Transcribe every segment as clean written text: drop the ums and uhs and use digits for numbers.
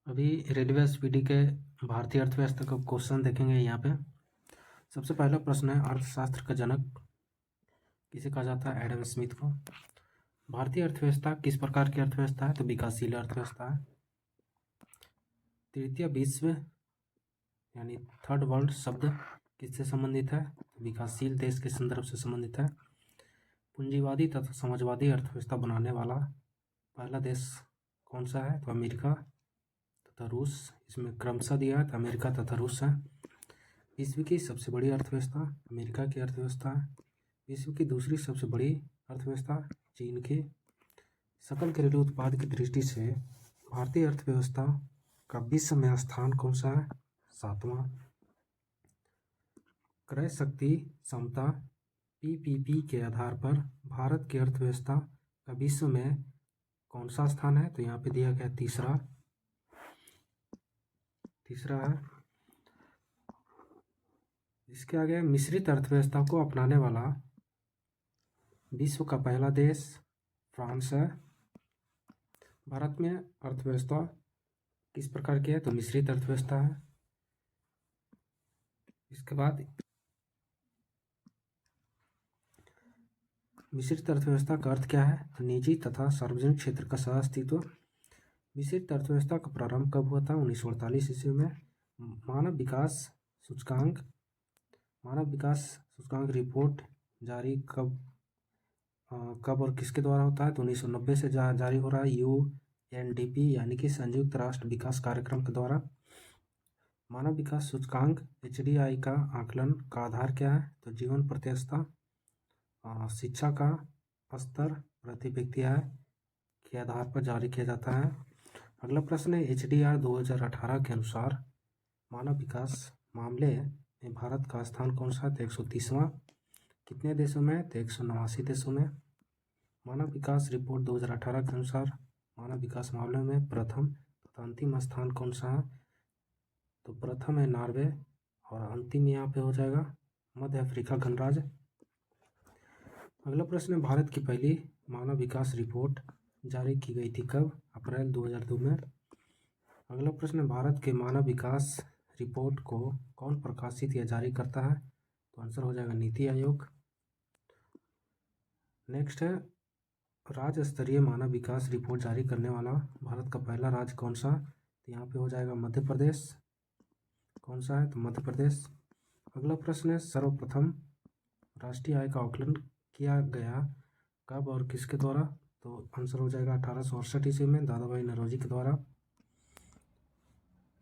अभी railway SPD के भारतीय अर्थव्यवस्था का क्वेश्चन देखेंगे यहाँ पे। सबसे पहला प्रश्न है, अर्थशास्त्र का जनक किसे कहा जाता है? एडम स्मिथ को। भारतीय अर्थव्यवस्था किस प्रकार की अर्थव्यवस्था है? तो विकासशील अर्थव्यवस्था है। तृतीय विश्व यानी थर्ड वर्ल्ड शब्द किससे संबंधित है? विकासशील देश के संदर्भ से संबंधित है। पूंजीवादी तथा समाजवादी अर्थव्यवस्था बनाने वाला पहला देश कौन सा है? तो अमेरिका तथा रूस। इसमें क्रमशः दिया है तो अमेरिका तथा रूस है। विश्व की सबसे बड़ी अर्थव्यवस्था अमेरिका की अर्थव्यवस्था है। विश्व की दूसरी सबसे बड़ी अर्थव्यवस्था चीन की। सकल घरेलू उत्पाद की दृष्टि से भारतीय अर्थव्यवस्था का विश्व में स्थान कौन सा है? 7वां। क्रय शक्ति क्षमता पीपीपी के आधार पर भारत की अर्थव्यवस्था का विश्व में कौन सा स्थान है? तो यहाँ पे दिया गया तीसरा है। इसके आगे मिश्रित अर्थव्यवस्था को अपनाने वाला विश्व का पहला देश फ्रांस है। भारत में अर्थव्यवस्था किस प्रकार की है? तो मिश्रित अर्थव्यवस्था है। इसके बाद मिश्रित अर्थव्यवस्था का अर्थ क्या है? तो निजी तथा सार्वजनिक क्षेत्र का सह अस्तित्व। मिश्रित अर्थव्यवस्था का प्रारंभ कब हुआ था? 1948 ईस्वी में। मानव विकास सूचकांक रिपोर्ट जारी कब और किसके द्वारा होता है? तो 1990 से जारी हो रहा है, यूएनडीपी यानी कि संयुक्त राष्ट्र विकास कार्यक्रम के द्वारा। मानव विकास सूचकांक एचडीआई का आकलन का आधार क्या है? तो जीवन प्रत्याशा, शिक्षा का स्तर, प्रति व्यक्ति आय के आधार पर जारी किया जाता है। अगला प्रश्न है, एचडीआर 2018 के अनुसार मानव विकास मामले में भारत का स्थान कौन सा है? तो 130वां। कितने देशों में? तो 189 देशों में। मानव विकास रिपोर्ट 2018 के अनुसार मानव विकास मामले में प्रथम तथा अंतिम स्थान कौन सा है? तो प्रथम है नॉर्वे और अंतिम यहाँ पे हो जाएगा मध्य अफ्रीका गणराज्य। अगला प्रश्न है, भारत की पहली मानव विकास रिपोर्ट जारी की गई थी कब? अप्रैल 2002 में। अगला प्रश्न है, भारत के मानव विकास रिपोर्ट को कौन प्रकाशित या जारी करता है? तो आंसर हो जाएगा नीति आयोग। नेक्स्ट है, राज्य स्तरीय मानव विकास रिपोर्ट जारी करने वाला भारत का पहला राज्य कौन सा? तो यहाँ पे हो जाएगा मध्य प्रदेश। कौन सा है? तो मध्य प्रदेश। अगला प्रश्न है, सर्वप्रथम राष्ट्रीय आय का आकलन किया गया कब और किसके द्वारा? तो आंसर हो जाएगा 1868 ईस्वी में दादा भाई नौरोजी के द्वारा।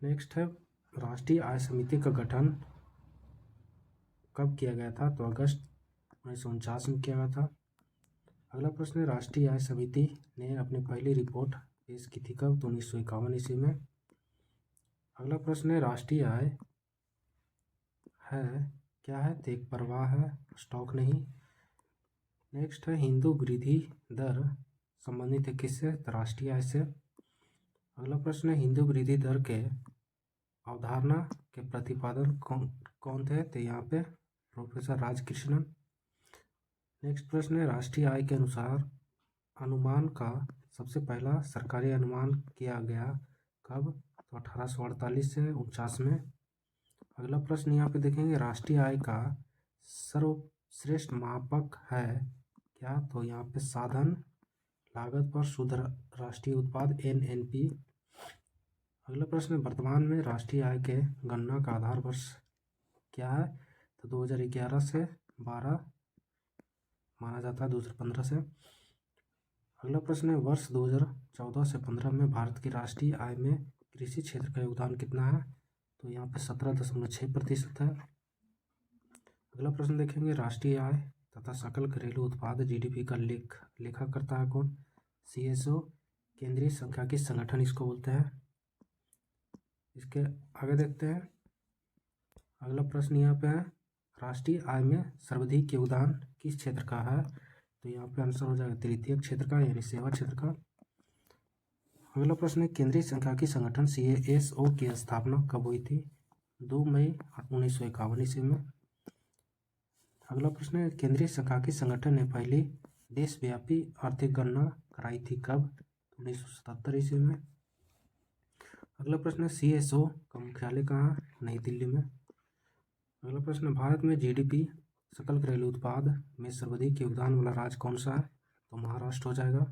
नेक्स्ट है, राष्ट्रीय आय समिति का गठन कब किया गया था? तो अगस्त 1949 में किया गया था। अगला प्रश्न है, राष्ट्रीय आय समिति ने अपनी पहली रिपोर्ट पेश की थी कब? तो 1951 ईस्वी में। अगला प्रश्न है, राष्ट्रीय आय है क्या है? तो एक प्रवाह है, स्टॉक नहीं। नेक्स्ट है, हिंदू वृद्धि दर संबंधित है किससे? तो राष्ट्रीय आय से। अगला प्रश्न है, हिंदू वृद्धि दर के अवधारणा के प्रतिपादन कौन थे? तो यहाँ पे प्रोफेसर राजकृष्णन। नेक्स्ट प्रश्न है, राष्ट्रीय आय के अनुसार अनुमान का सबसे पहला सरकारी अनुमान किया गया कब? तो 1848 से 49 में। अगला प्रश्न यहाँ पे देखेंगे, राष्ट्रीय आय का सर्वश्रेष्ठ मापक है क्या? तो यहाँ पे साधन लागत पर शुद्ध राष्ट्रीय उत्पाद एनएनपी। अगला प्रश्न, वर्तमान में राष्ट्रीय आय के गणना का आधार वर्ष क्या है? तो 2011 से 12 माना जाता है, 2015 से। अगला प्रश्न है, वर्ष 2014 से 15 में भारत की राष्ट्रीय आय में कृषि क्षेत्र का योगदान कितना है? तो यहाँ पे 17.6% है। अगला प्रश्न देखेंगे, राष्ट्रीय आय तथा सकल घरेलू उत्पाद जीडीपी का लेखा करता है कौन? सीएसओ, केंद्रीय सांख्यिकी संगठन इसको बोलते हैं। इसके आगे देखते हैं। अगला प्रश्न यहाँ पे है, राष्ट्रीय आय में सर्वाधिक योगदान किस क्षेत्र का है? तो यहाँ पे आंसर हो जाएगा तृतीय क्षेत्र का यानी सेवा क्षेत्र का। अगला प्रश्न है, केंद्रीय सांख्यिकी संगठन सीएसओ की स्थापना कब हुई थी? 2 मई 1951 ईस्वी में। अगला प्रश्न है, केंद्रीय सांख्यिकी संगठन ने पहली देशव्यापी आर्थिक गणना कराई थी कब? 1977 ईस्वी में। अगला प्रश्न है CSO का मुख्यालय कहाँ है? नई दिल्ली में। अगला प्रश्न है भारत में GDP सकल घरेलू उत्पाद में सर्वाधिक योगदान वाला राज्य कौन सा है? तो महाराष्ट्र हो जाएगा।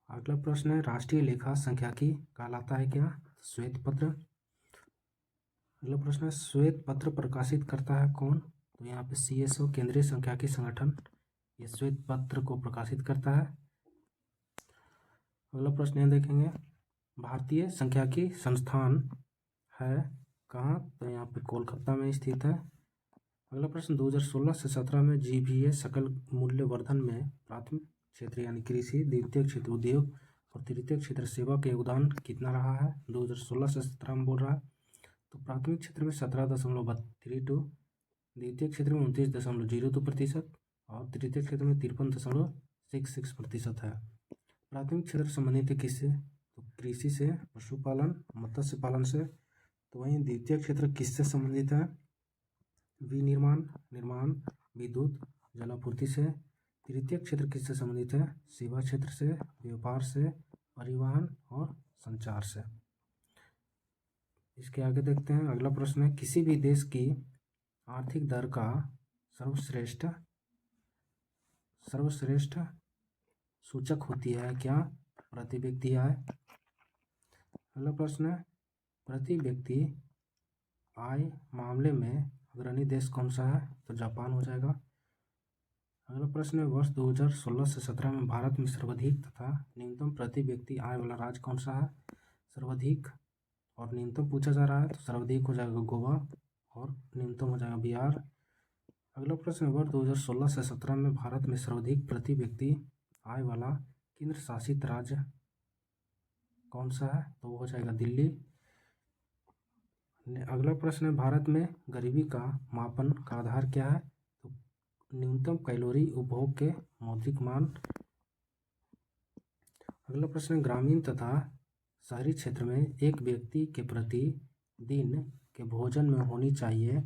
अगला प्रश्न है राष्ट्रीय लेखा संख्याकी कहलाता है क्या? श्वेत पत्र। अगला प्रश्न है श्वेत पत्र प्रकाशित करता है कौन? तो यहाँ पे CSO केंद्रीय संख्याकी संगठन ये श्वेत पत्र को प्रकाशित करता है। अगला प्रश्न यहाँ देखेंगे भारतीय संख्याकी संस्थान है कहाँ? तो यहाँ पे कोलकाता में स्थित है। अगला प्रश्न 2016 से 17 में GVA सकल मूल्य वर्धन में प्राथमिक क्षेत्र यानी कृषि, द्वितीय क्षेत्र उद्योग और तृतीय क्षेत्र सेवा का योगदान कितना रहा है? 2016 से 17 में बोल रहा है। तो प्राथमिक क्षेत्र में 17.32, द्वितीय क्षेत्र में 29.02% और तृतीय क्षेत्र में 53.66% है। प्राथमिक क्षेत्र संबंधित है किससे? तो कृषि से, पशुपालन, मत्स्य पालन से। तो वहीं द्वितीय क्षेत्र किससे संबंधित है? विनिर्माण, निर्माण, विद्युत, जलापूर्ति से। तृतीय क्षेत्र किससे संबंधित है? सेवा क्षेत्र से, व्यापार से, परिवहन और संचार से। इसके आगे देखते हैं अगला प्रश्न है किसी भी देश की आर्थिक दर का सर्वश्रेष्ठ सूचक होती है क्या? प्रति व्यक्ति आय। अगला प्रश्न है प्रति व्यक्ति आय मामले में अग्रणी देश कौन सा है? तो जापान हो जाएगा। अगला प्रश्न है वर्ष 2016 से 17 में भारत में सर्वाधिक तथा न्यूनतम प्रति व्यक्ति आय वाला राज्य कौन सा है? सर्वाधिक और न्यूनतम पूछा जा रहा है तो सर्वाधिक हो जाएगा गोवा और न्यूनतम हो जाएगा बिहार। अगला प्रश्न है वर्ष 2016 से 17 में भारत में सर्वाधिक प्रति व्यक्ति आय वाला केंद्र शासित राज्य कौन सा है? तो वो हो जाएगा दिल्ली। अगला प्रश्न है भारत में गरीबी का मापन का आधार क्या है? तो न्यूनतम कैलोरी उपभोग के मौद्रिक मान। अगला प्रश्न है ग्रामीण तथा शहरी क्षेत्र में एक व्यक्ति के प्रति दिन के भोजन में होनी चाहिए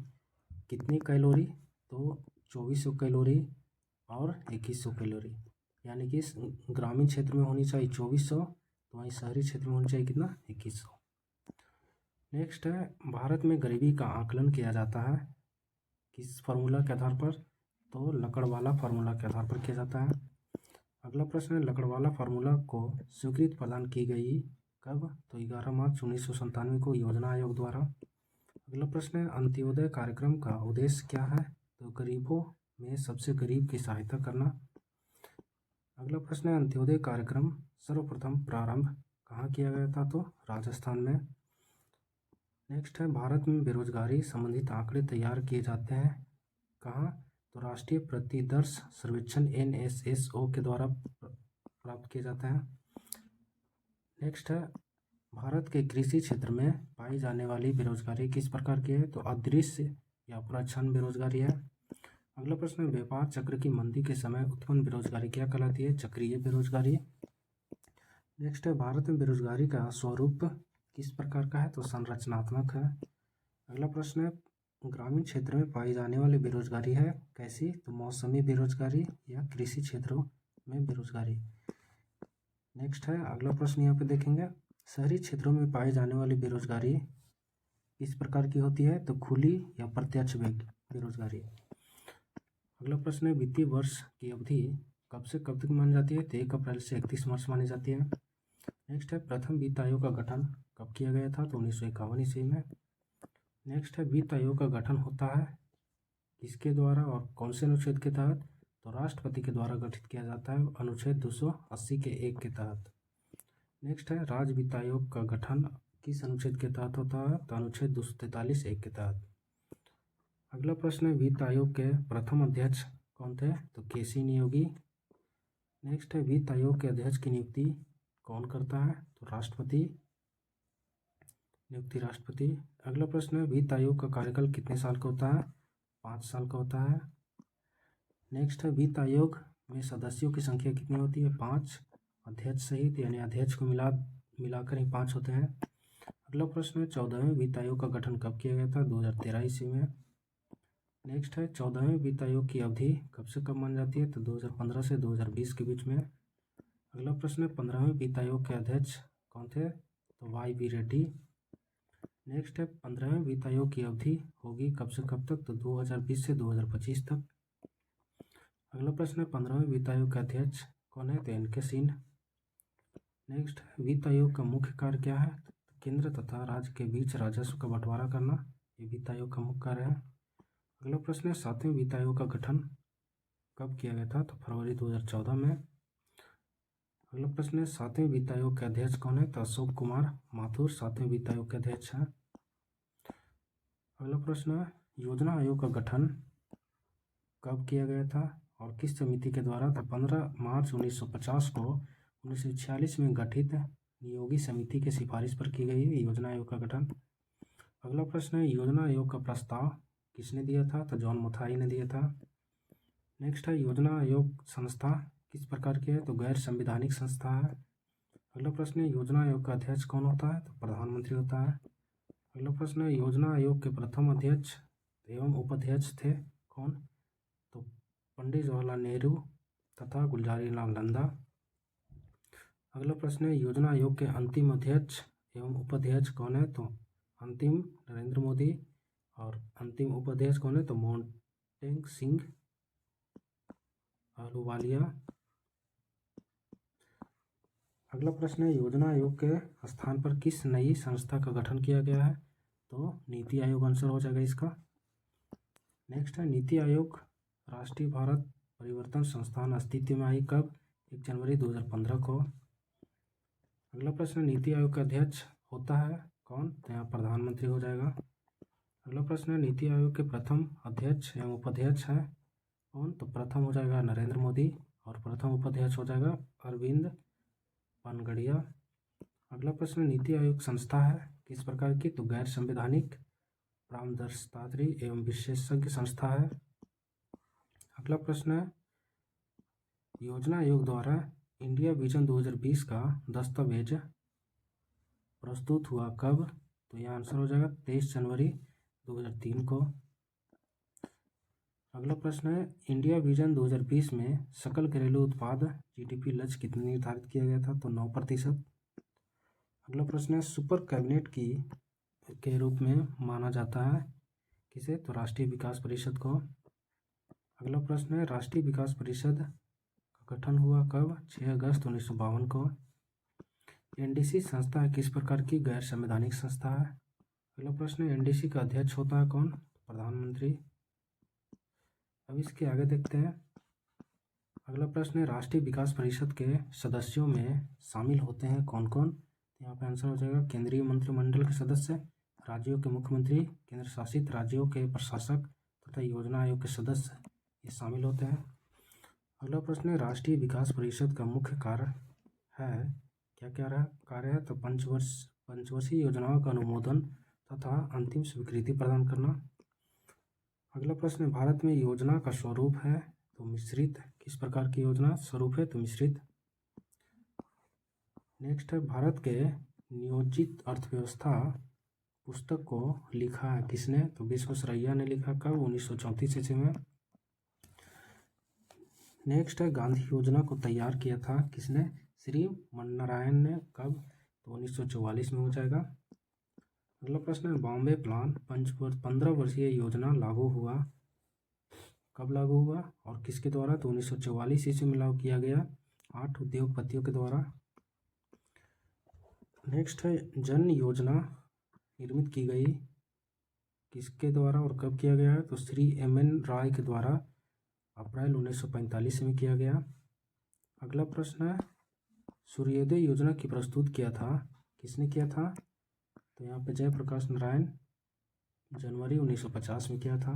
कितनी कैलोरी? तो 2400 कैलोरी और 2100 कैलोरी, यानी कि ग्रामीण क्षेत्र में होनी चाहिए 2400, तो वहीं शहरी क्षेत्र में होनी चाहिए कितना? 2100। नेक्स्ट है भारत में गरीबी का आकलन किया जाता है किस फार्मूला के आधार पर? तो लकड़वाला फार्मूला के आधार पर किया जाता है। अगला प्रश्न है लकड़वाला फार्मूला को स्वीकृति प्रदान की गई कब? तो 11 मार्च 1997 को योजना आयोग द्वारा। अगला प्रश्न है अंत्योदय कार्यक्रम का उद्देश्य क्या है? तो गरीबों में सबसे गरीब की सहायता करना। अगला प्रश्न है अंत्योदय कार्यक्रम सर्वप्रथम प्रारंभ कहाँ किया गया था? तो राजस्थान में। नेक्स्ट है भारत में बेरोजगारी संबंधित आंकड़े तैयार किए जाते हैं कहाँ? तो राष्ट्रीय प्रतिदर्श सर्वेक्षण NSSO के द्वारा प्राप्त किए जाते हैं। नेक्स्ट है भारत के कृषि क्षेत्र में पाई जाने वाली बेरोजगारी किस प्रकार की है? तो अदृश्य या प्रच्छन्न बेरोजगारी है। अगला प्रश्न है व्यापार चक्र की मंदी के समय उत्पन्न बेरोजगारी क्या कहलाती है? चक्रीय बेरोजगारी। नेक्स्ट है भारत में बेरोजगारी का स्वरूप किस प्रकार का है? तो संरचनात्मक है। अगला प्रश्न है ग्रामीण क्षेत्र में पाई जाने वाली बेरोजगारी है कैसी? तो मौसमी बेरोजगारी या कृषि क्षेत्रों में बेरोजगारी। नेक्स्ट है अगला प्रश्न यहाँ पे देखेंगे शहरी क्षेत्रों में पाई जाने वाली बेरोजगारी किस प्रकार की होती है? तो खुली या प्रत्यक्ष बेरोजगारी। अगला प्रश्न है वित्तीय वर्ष की अवधि कब से कब तक मानी जाती है? तो 1 अप्रैल से 31 मार्च मानी जाती है। नेक्स्ट है प्रथम वित्त आयोग का गठन कब किया गया था? तो 1951 ईस्वी में। नेक्स्ट है वित्त आयोग का गठन होता है किसके द्वारा और कौन से अनुच्छेद के तहत? तो राष्ट्रपति के द्वारा गठित किया जाता है अनुच्छेद 280 के 1 के तहत। नेक्स्ट है राज्य वित्त आयोग का गठन किस अनुच्छेद के तहत होता है? तो अनुच्छेद 243 1 के तहत। अगला प्रश्न है वित्त आयोग के प्रथम अध्यक्ष कौन थे? तो केसी नियोगी। नेक्स्ट है वित्त आयोग के अध्यक्ष की नियुक्ति कौन करता है? तो राष्ट्रपति, नियुक्ति राष्ट्रपति। अगला प्रश्न है वित्त आयोग का कार्यकाल कितने साल का होता है? 5 साल का होता है। नेक्स्ट है वित्त आयोग में सदस्यों की संख्या कितनी होती है? 5, अध्यक्ष सहित, यानी अध्यक्ष को मिलाकर ही 5 होते हैं। अगला प्रश्न है 14वें वित्त आयोग का गठन कब किया गया था? 2013 ईस्वी में। नेक्स्ट है 14वें वित्त आयोग की अवधि कब से कब मानी जाती है? तो 2015 से 2020 के बीच में। अगला प्रश्न है 15वें वित्त आयोग के अध्यक्ष कौन थे? तो वाई बी रेड्डी। नेक्स्ट है 15वें वित्त आयोग की अवधि होगी कब से कब तक, तो 2020 से 2025 तक। अगला प्रश्न है 15वें वित्त आयोग के अध्यक्ष कौन है, तो एन के सिंह। नेक्स्ट, वित्त आयोग का मुख्य कार्य क्या है, तो केंद्र तथा राज्य के बीच राजस्व का बंटवारा करना, ये वित्त आयोग का मुख्य कार्य है। अगला प्रश्न है 7वें वित्त आयोग का गठन कब किया गया था, तो फरवरी 2014 में। अगला प्रश्न है 7वें वित्त आयोग के अध्यक्ष कौन है, तो अशोक कुमार माथुर 7वें वित्त आयोग के अध्यक्ष हैं। अगला प्रश्न है योजना आयोग का गठन कब किया गया था और किस समिति के द्वारा, तो 15 मार्च 1950 को 1946 में गठित नियोगी समिति की सिफारिश पर की गई योजना आयोग का गठन। अगला प्रश्न है योजना आयोग का प्रस्ताव किसने दिया था, तो जॉन मथाई ने दिया था। नेक्स्ट है योजना आयोग संस्था किस प्रकार की है, तो गैर संवैधानिक संस्था है। अगला प्रश्न है योजना आयोग का अध्यक्ष कौन होता है, तो प्रधानमंत्री होता है। अगला प्रश्न है योजना आयोग के प्रथम अध्यक्ष एवं उपाध्यक्ष थे कौन, तो पंडित जवाहरलाल नेहरू तथा गुलजारी लाल नंदा। अगला प्रश्न है योजना आयोग के अंतिम अध्यक्ष एवं उपाध्यक्ष कौन है, तो अंतिम नरेंद्र मोदी और अंतिम उपाध्यक्ष कौन है, तो मोंटेग सिंह अहलूवालिया। अगला प्रश्न है योजना आयोग के स्थान पर किस नई संस्था का गठन किया गया है, तो नीति आयोग आंसर हो जाएगा इसका। नेक्स्ट है नीति आयोग राष्ट्रीय भारत परिवर्तन संस्थान अस्तित्व में आई कब, 1 जनवरी 2015 को। अगला प्रश्न नीति आयोग का अध्यक्ष होता है कौन, तो यहाँ प्रधानमंत्री हो जाएगा। अगला प्रश्न है नीति आयोग के प्रथम अध्यक्ष एवं उपाध्यक्ष है कौन, तो प्रथम हो जाएगा नरेंद्र मोदी और प्रथम उपाध्यक्ष हो जाएगा अरविंद पानगड़िया। अगला प्रश्न नीति आयोग संस्था है किस प्रकार की, तो गैर संवैधानिक परामर्शदात्री एवं विशेषज्ञ संस्था है। अगला प्रश्न है योजना आयोग द्वारा इंडिया विजन 2020 का दस्तावेज प्रस्तुत हुआ कब, तो यह आंसर हो जाएगा 23 जनवरी 2003 को। अगला प्रश्न है इंडिया विजन 2020 में सकल घरेलू उत्पाद जीडीपी लक्ष्य कितने निर्धारित किया गया था, तो 9%। अगला प्रश्न है सुपर कैबिनेट के रूप में माना जाता है किसे, तो राष्ट्रीय विकास परिषद को। अगला प्रश्न है राष्ट्रीय विकास परिषद का गठन हुआ कब, 6 अगस्त 1952 को। एनडीसी संस्था किस प्रकार की गैर संवैधानिक संस्था है। अगला प्रश्न है एनडीसी का अध्यक्ष होता है कौन, प्रधानमंत्री। अब इसके आगे देखते हैं। अगला प्रश्न है राष्ट्रीय विकास परिषद के सदस्यों में शामिल होते हैं कौन कौन, यहाँ पे आंसर हो जाएगा केंद्रीय मंत्रिमंडल के सदस्य, राज्यों के मुख्यमंत्री, केंद्र शासित राज्यों के प्रशासक तथा योजना आयोग के सदस्य ये शामिल होते हैं। अगला प्रश्न है राष्ट्रीय विकास परिषद का मुख्य कार्य है, क्या क्या कार्य है, तो पंचवर्षीय योजनाओं का अनुमोदन तथा अंतिम स्वीकृति प्रदान करना। अगला प्रश्न है भारत में योजना का स्वरूप है, तो मिश्रित, किस प्रकार की योजना स्वरूप है, तो मिश्रित। नेक्स्ट है भारत के नियोजित अर्थव्यवस्था पुस्तक को लिखा है किसने, तो विश्वेश्वरैया ने लिखा कब, 1934 ईस्वी में। नेक्स्ट है गांधी योजना को तैयार किया था किसने, श्री मननारायण ने कब, तो 1944 में हो जाएगा। अगला प्रश्न है बॉम्बे प्लान 15 वर्षीय योजना लागू हुआ कब, लागू हुआ और किसके द्वारा, तो 1944 ईस्वी में लागू किया गया 8 उद्योगपतियों के द्वारा। नेक्स्ट है जन योजना निर्मित की गई किसके द्वारा और कब किया गया है, तो श्री एम.एन. राय के द्वारा अप्रैल 1945 में किया गया। अगला प्रश्न है सूर्योदय योजना की प्रस्तुत किया था किसने किया था, तो यहाँ पे जयप्रकाश नारायण जनवरी 1950 में किया था।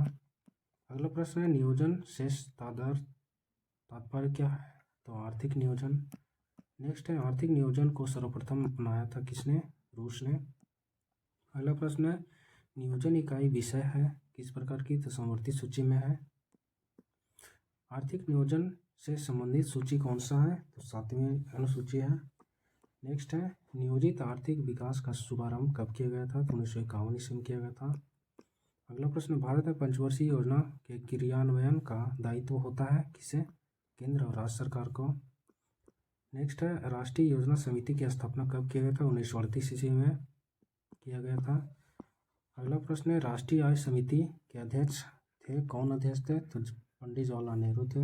अगला प्रश्न है नियोजन शेष तात्पर्य क्या है, तो आर्थिक नियोजन। नेक्स्ट है आर्थिक नियोजन को सर्वप्रथम अपनाया था किसने, रूस ने। अगला प्रश्न है नियोजन इकाई विषय है किस प्रकार की, तो समवर्ती सूची में है। आर्थिक नियोजन से संबंधित सूची कौन सा है, तो 7वीं अनुसूची है। नेक्स्ट है नियोजित आर्थिक विकास का शुभारंभ कब किया गया था, तो 1951 ईस्वी में किया गया था। अगला प्रश्न भारत में पंचवर्षीय योजना के क्रियान्वयन का दायित्व होता है किसे, केंद्र और राज्य सरकार को। नेक्स्ट है राष्ट्रीय योजना समिति की स्थापना कब किया गया था? 1938 ईस्वी में किया गया था। अगला प्रश्न है राष्ट्रीय आय समिति के अध्यक्ष थे, कौन अध्यक्ष थे? तो पंडित जवाहरलाल नेहरू थे।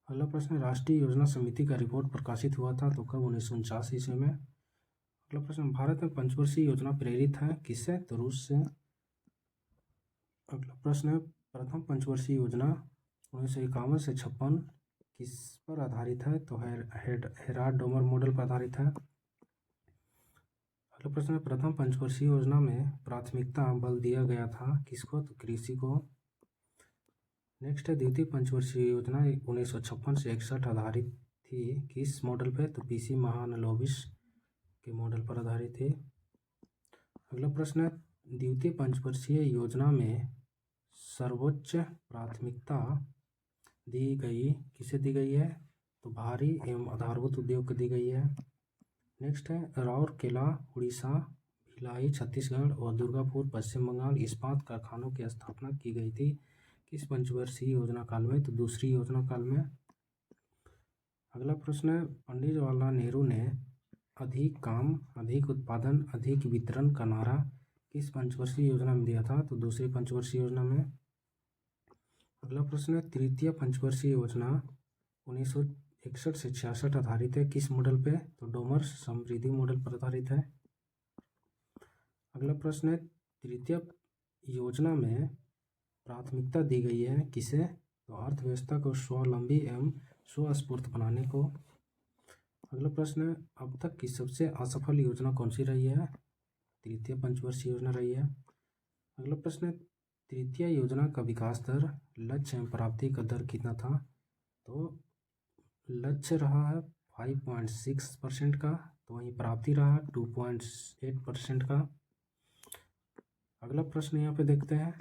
अगला प्रश्न है राष्ट्रीय योजना समिति का रिपोर्ट प्रकाशित हुआ था तो कब? 1949 ईस्वी में। अगला प्रश्न, भारत में पंचवर्षीय योजना प्रेरित है किससे? तो रूस से। अगला प्रश्न है प्रथम पंचवर्षीय योजना 1951 से 56 किस पर आधारित है? तो हेराल्ड डोमर मॉडल पर आधारित है। अगला प्रश्न है प्रथम पंचवर्षीय योजना में प्राथमिकता बल दिया गया था किसको? तो कृषि को। नेक्स्ट है द्वितीय पंचवर्षीय योजना 1956 से 61 आधारित थी किस मॉडल पे? तो पीसी महालनोबिस के मॉडल पर आधारित थी। अगला प्रश्न है द्वितीय पंचवर्षीय योजना में सर्वोच्च प्राथमिकता दी गई किसे दी गई है? तो भारी एवं आधारभूत उद्योग को दी गई है। नेक्स्ट है राउरकेला उड़ीसा, भिलाई छत्तीसगढ़ और दुर्गापुर पश्चिम बंगाल इस्पात कारखानों की स्थापना की गई थी किस पंचवर्षीय योजना काल में? तो दूसरी योजना काल में। अगला प्रश्न है पंडित जवाहरलाल नेहरू ने अधिक काम, अधिक उत्पादन, अधिक वितरण का नारा किस पंचवर्षीय योजना में दिया था? तो दूसरी पंचवर्षीय योजना में। अगला प्रश्न है तृतीय पंचवर्षीय योजना 1961 से 66 आधारित है किस मॉडल पे? तो डोमर समृद्धि मॉडल पर आधारित है। अगला प्रश्न है तृतीय योजना में प्राथमिकता दी गई है किसे? तो अर्थव्यवस्था को स्वावलंबी एवं स्वस्फूर्त बनाने को। अगला प्रश्न है अब तक की सबसे असफल योजना कौन सी रही है? तृतीय पंचवर्षीय योजना रही है। अगला प्रश्न है तृतीय योजना का विकास दर, लक्ष्य एवं प्राप्ति का दर कितना था? तो लक्ष्य रहा है 5.6% का, तो वहीं प्राप्ति रहा 2.8% का। अगला प्रश्न यहाँ पे देखते हैं।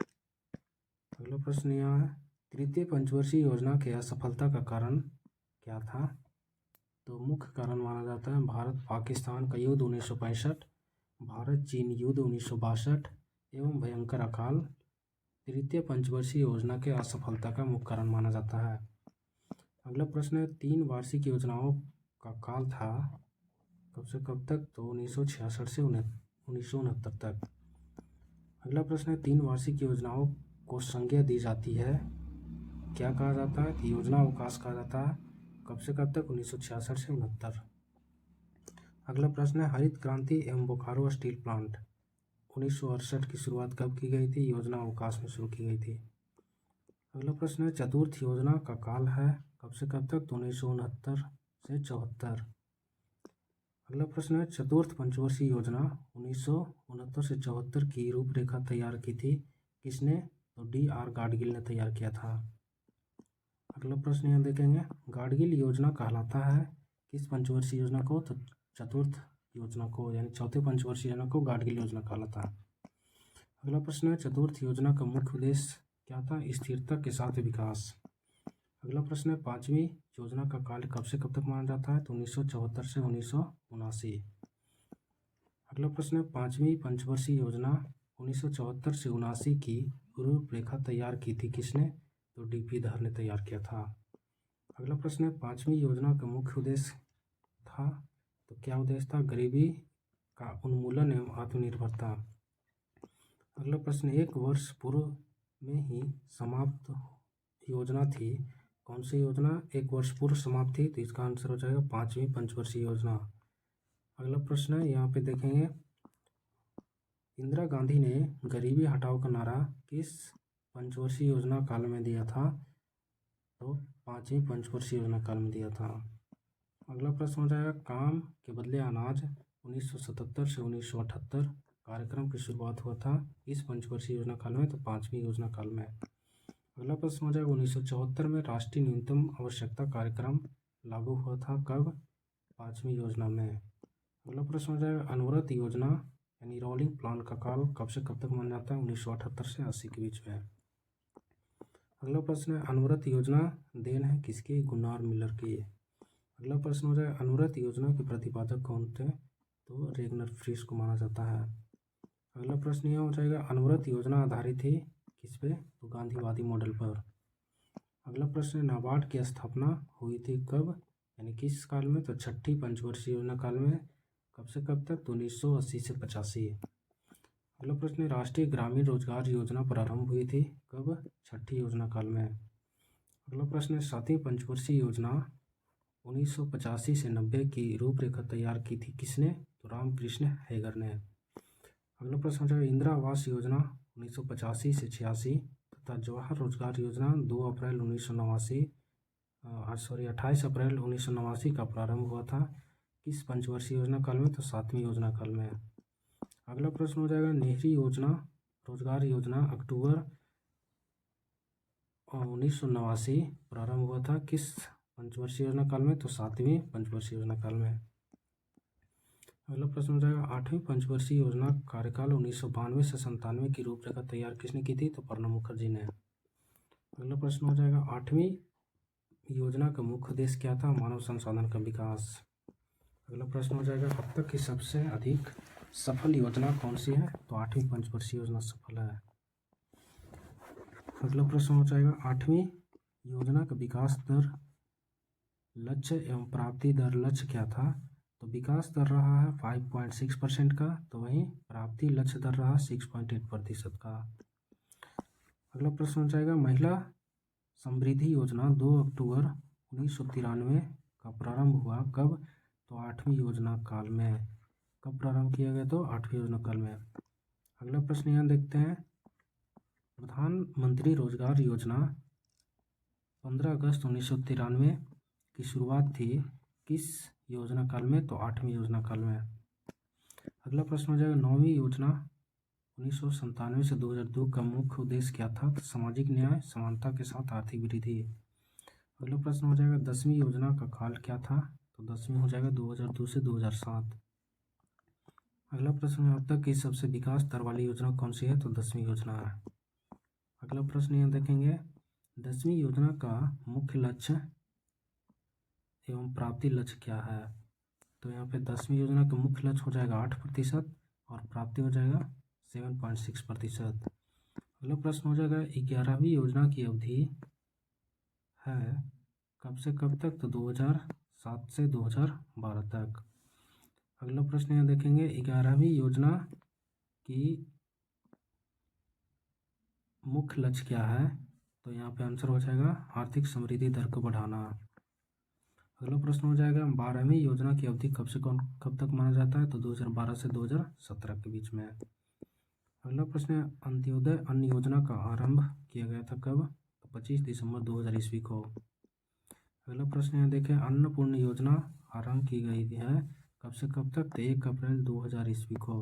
अगला प्रश्न यहाँ है तृतीय पंचवर्षीय योजना के असफलता का कारण क्या था? तो मुख्य कारण माना जाता है भारत पाकिस्तान का युद्ध 1965, भारत चीन युद्ध 1962 एवं भयंकर अकाल तृतीय पंचवर्षीय योजना के असफलता का मुख्य कारण माना जाता है। अगला प्रश्न है 3 वार्षिक योजनाओं का काल था कब से कब तक? तो 1966 से 1969 तक। अगला प्रश्न है 3 वार्षिक योजनाओं को संज्ञा दी जाती है, क्या कहा जाता है? तो योजना अवकाश कहा जाता है, कब से कब तक? 1966 से 69। अगला प्रश्न है हरित क्रांति एवं बोकारो स्टील प्लांट 1968 की शुरुआत कब की गई थी? योजना अवकाश में शुरू की गई थी। अगला प्रश्न है चतुर्थ योजना का काल है कब से कब तक? तो 1969 से 74। अगला प्रश्न है चतुर्थ पंचवर्षीय योजना 1969 से 74 की रूपरेखा तैयार की थी किसने? तो D.R. गाडगिल ने तैयार किया था। अगला प्रश्न यहाँ देखेंगे गाडगिल योजना कहलाता है किस पंचवर्षीय योजना को? तो चतुर्थ योजना को, यानी चौथे पंचवर्षीय योजना को गाडगिल योजना कहलाता है। अगला प्रश्न है चतुर्थ योजना का मुख्य उद्देश्य क्या था? स्थिरता के साथ विकास। अगला प्रश्न है 5वीं योजना का काल कब से कब तक माना जाता है? तो 1974 से 1979। अगला प्रश्न है 5वीं पंचवर्षीय योजना 1974 से 1979 की रूपरेखा तैयार की थी किसने? तो D.P. धर ने तैयार किया था। अगला प्रश्न है 5वीं योजना का मुख्य उद्देश्य था, तो क्या उद्देश्य था? गरीबी का उन्मूलन एवं आत्मनिर्भरता। अगला प्रश्न 1 वर्ष पूर्व में ही समाप्त योजना थी, कौन सी योजना 1 वर्ष पूर्व समाप्त थी? तो इसका आंसर हो जाएगा 5वीं पंचवर्षीय योजना। अगला प्रश्न है यहाँ पे देखेंगे इंदिरा गांधी ने गरीबी हटाओ का नारा किस पंचवर्षीय योजना काल में दिया था? तो 5वीं पंचवर्षीय योजना काल में दिया था। अगला प्रश्न हो जाएगा काम के बदले अनाज 1977 से 1978 कार्यक्रम की शुरुआत हुआ था इस पंचवर्षीय योजना काल में? तो 5वीं योजना काल में। अगला प्रश्न हो जाएगा 1974 में राष्ट्रीय न्यूनतम आवश्यकता कार्यक्रम लागू हुआ था कब? 5वीं योजना में। अगला प्रश्न हो जाएगा अनवरत योजना यानी रोलिंग प्लान का काल कब से कब तक माना जाता है? 1978 से 80 के बीच में। अगला प्रश्न है अनवरत योजना देन है किसकी? गुन्नार मिलर की। अगला प्रश्न हो जाएगा अनवरत योजना के प्रतिपादक कौन थे? तो रेगनर फ्रीस को माना जाता है। अगला प्रश्न यह हो जाएगा अनवरत योजना आधारित थी किस पे? तो गांधीवादी मॉडल पर। अगला प्रश्न नाबार्ड की स्थापना हुई थी कब? यानी किस काल में, तो छठी पंचवर्षीय योजना काल में। कब से कब तक, तो 1980 से 85। अगला प्रश्न है राष्ट्रीय ग्रामीण रोजगार योजना प्रारंभ हुई थी कब, छठी योजना काल में। अगला प्रश्न है सातवीं पंचवर्षीय योजना 1985 से 90 की रूपरेखा तैयार की थी किसने, तो रामकृष्ण हेगर ने। अगला प्रश्न है इंदिरा आवास योजना 1985 से 86 तथा जवाहर रोजगार योजना 2 अप्रैल 1989 28 अप्रैल 1989 का प्रारंभ हुआ था किस पंचवर्षीय योजना काल में, तो सातवीं योजना काल में। अगला प्रश्न हो जाएगा नेहरू योजना रोजगार योजना अक्टूबर 1989 प्रारंभ हुआ था किस पंचवर्षीय योजना काल में, तो सातवीं पंचवर्षीय योजना काल में। अगला प्रश्न हो जाएगा आठवीं पंचवर्षीय योजना कार्यकाल 1992 से 97 की रूपरेखा तैयार किसने की थी, तो प्रणब मुखर्जी ने। अगला प्रश्न हो जाएगा आठवीं योजना का मुख्य उद्देश्य क्या था, मानव संसाधन का विकास। अगला प्रश्न हो जाएगा अब तक की सबसे अधिक सफल योजना कौन सी है, तो आठवीं पंचवर्षीय योजना सफल है। अगला प्रश्न हो जाएगा आठवीं योजना का विकास दर लक्ष्य एवं प्राप्ति दर लक्ष्य क्या था, तो विकास दर रहा है 5.6% का, तो वहीं प्राप्ति लक्ष्य दर रहा 6.8% का। अगला प्रश्न हो जाएगा महिला समृद्धि योजना 2 अक्टूबर 1993 का प्रारंभ हुआ कब, तो आठवीं योजना काल में। कब प्रारंभ किया गया, तो आठवीं योजना काल में। अगला प्रश्न यहाँ देखते हैं प्रधानमंत्री रोजगार योजना 15 अगस्त 1993 की शुरुआत थी किस योजना काल में, तो आठवीं योजना काल में। अगला प्रश्न हो जाएगा नौवीं योजना 1997 से 2002 का मुख्य उद्देश्य क्या था, तो सामाजिक न्याय समानता के साथ आर्थिक वृद्धि। अगला प्रश्न हो जाएगा 10वीं योजना का काल क्या था, तो 10वीं हो जाएगा 2002 से 2007। अगला प्रश्न है अब तक की सबसे विकास दर वाली योजना कौन सी है, तो 10वीं योजना है। अगला प्रश्न यहाँ देखेंगे 10वीं योजना का मुख्य लक्ष्य एवं प्राप्ति लक्ष्य क्या है, तो यहाँ पे 10वीं योजना का मुख्य लक्ष्य हो जाएगा 8% और प्राप्ति हो जाएगा 7.6%। अगला प्रश्न हो जाएगा 11वीं योजना की अवधि है कब से कब तक, तो 2007 से 2012 तक। अगला प्रश्न यहाँ देखेंगे 11वीं योजना की मुख्य लक्ष्य क्या है, तो यहाँ पे आंसर हो जाएगा आर्थिक समृद्धि दर को बढ़ाना। अगला प्रश्न हो जाएगा 12वीं योजना की अवधि कब से कब तक माना जाता है, तो 2012 से 2017 के बीच में। अगला प्रश्न है अंत्योदय अन्न योजना का आरंभ किया गया था कब, तो 25 दिसंबर 2000 ईस्वी को। अगला प्रश्न है देखें अन्नपूर्ण योजना आरंभ की गई है कब से कब तक, तो 1 अप्रैल 2000 ईस्वी को।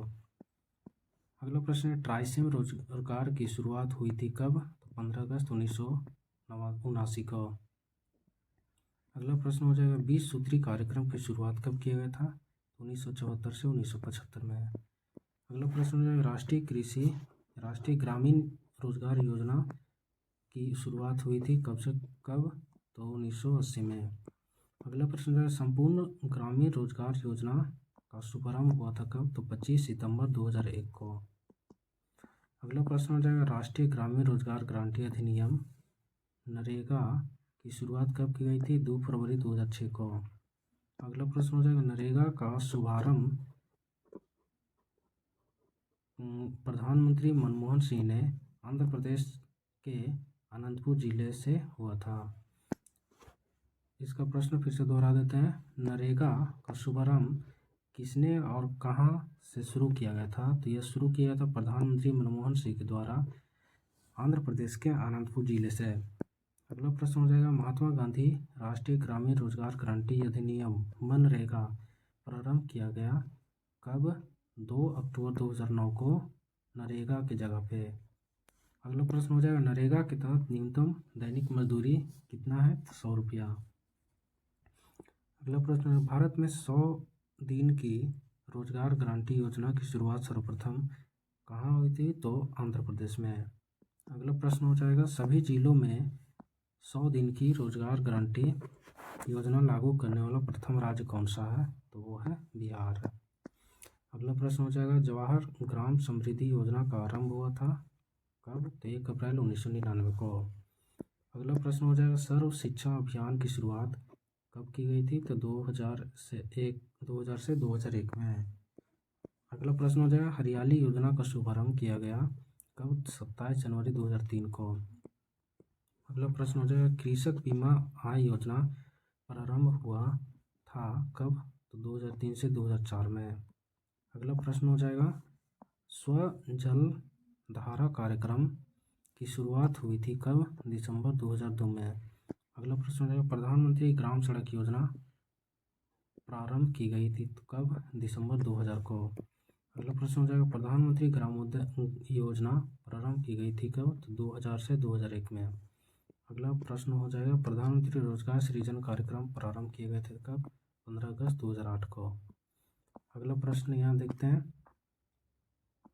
अगला प्रश्न है ट्राइसिम रोजगार की शुरुआत हुई थी कब, तो 15 अगस्त 1979 को। अगला प्रश्न हो जाएगा 20 सूत्री कार्यक्रम की शुरुआत कब किया गया था, 1974 से 1975 में। अगला प्रश्न हो जाएगा राष्ट्रीय ग्रामीण रोजगार योजना की शुरुआत हुई थी कब से कब, तो 1980 में। अगला प्रश्न हो जाएगा संपूर्ण ग्रामीण रोजगार योजना का शुभारंभ हुआ था कब, तो 25 सितंबर 2001 को। अगला प्रश्न हो जाएगा राष्ट्रीय ग्रामीण रोजगार गारंटी अधिनियम नरेगा की शुरुआत कब की गई थी, 2 फरवरी 2006 को। अगला प्रश्न हो जाएगा नरेगा का शुभारंभ प्रधानमंत्री मनमोहन सिंह ने आंध्र प्रदेश के अनंतपुर जिले से हुआ था। इसका प्रश्न फिर से दोहरा देते हैं नरेगा का शुभारंभ किसने और कहां से शुरू किया गया था, तो यह शुरू किया गया था प्रधानमंत्री मनमोहन सिंह के द्वारा आंध्र प्रदेश के अनंतपुर जिले से। अगला प्रश्न हो जाएगा महात्मा गांधी राष्ट्रीय ग्रामीण रोजगार गारंटी अधिनियम मनरेगा प्रारंभ किया गया कब, 2 अक्टूबर 2009 को नरेगा की जगह पे। अगला प्रश्न हो जाएगा नरेगा के तहत न्यूनतम दैनिक मजदूरी कितना है, 100 रुपया। अगला प्रश्न है भारत में 100 दिन की रोजगार गारंटी योजना की शुरुआत सर्वप्रथम कहाँ हुई थी, तो आंध्र प्रदेश में। अगला प्रश्न हो जाएगा सभी जिलों में 100 दिन की रोजगार गारंटी योजना लागू करने वाला प्रथम राज्य कौन सा है, तो वो है बिहार। अगला प्रश्न हो जाएगा जवाहर ग्राम समृद्धि योजना का आरंभ हुआ था कब, तो 1 अप्रैल 1999 को। अगला प्रश्न हो जाएगा सर्व शिक्षा अभियान की शुरुआत कब की गई थी? तो 2000 से 2001 में। अगला प्रश्न हो जाएगा हरियाली योजना का शुभारंभ किया गया कब? 27 जनवरी 2003 को। अगला प्रश्न हो जाएगा कृषक बीमा आय योजना प्रारंभ हुआ था कब? तो 2003 से 2004 में। अगला प्रश्न हो जाएगा स्वजल धारा कार्यक्रम की शुरुआत हुई थी कब? दिसंबर 2002 में। अगला प्रश्न हो जाएगा प्रधानमंत्री ग्राम सड़क योजना प्रारंभ की गई थी तो कब? दिसंबर 2000 को। अगला प्रश्न हो जाएगा प्रधानमंत्री ग्रामोदय योजना प्रारंभ की गई थी कब? तो 2000 से 2001 में। अगला प्रश्न हो जाएगा प्रधानमंत्री रोजगार सृजन कार्यक्रम प्रारंभ किए गए थे कब? 15 अगस्त 2008 को। अगला प्रश्न यहाँ देखते हैं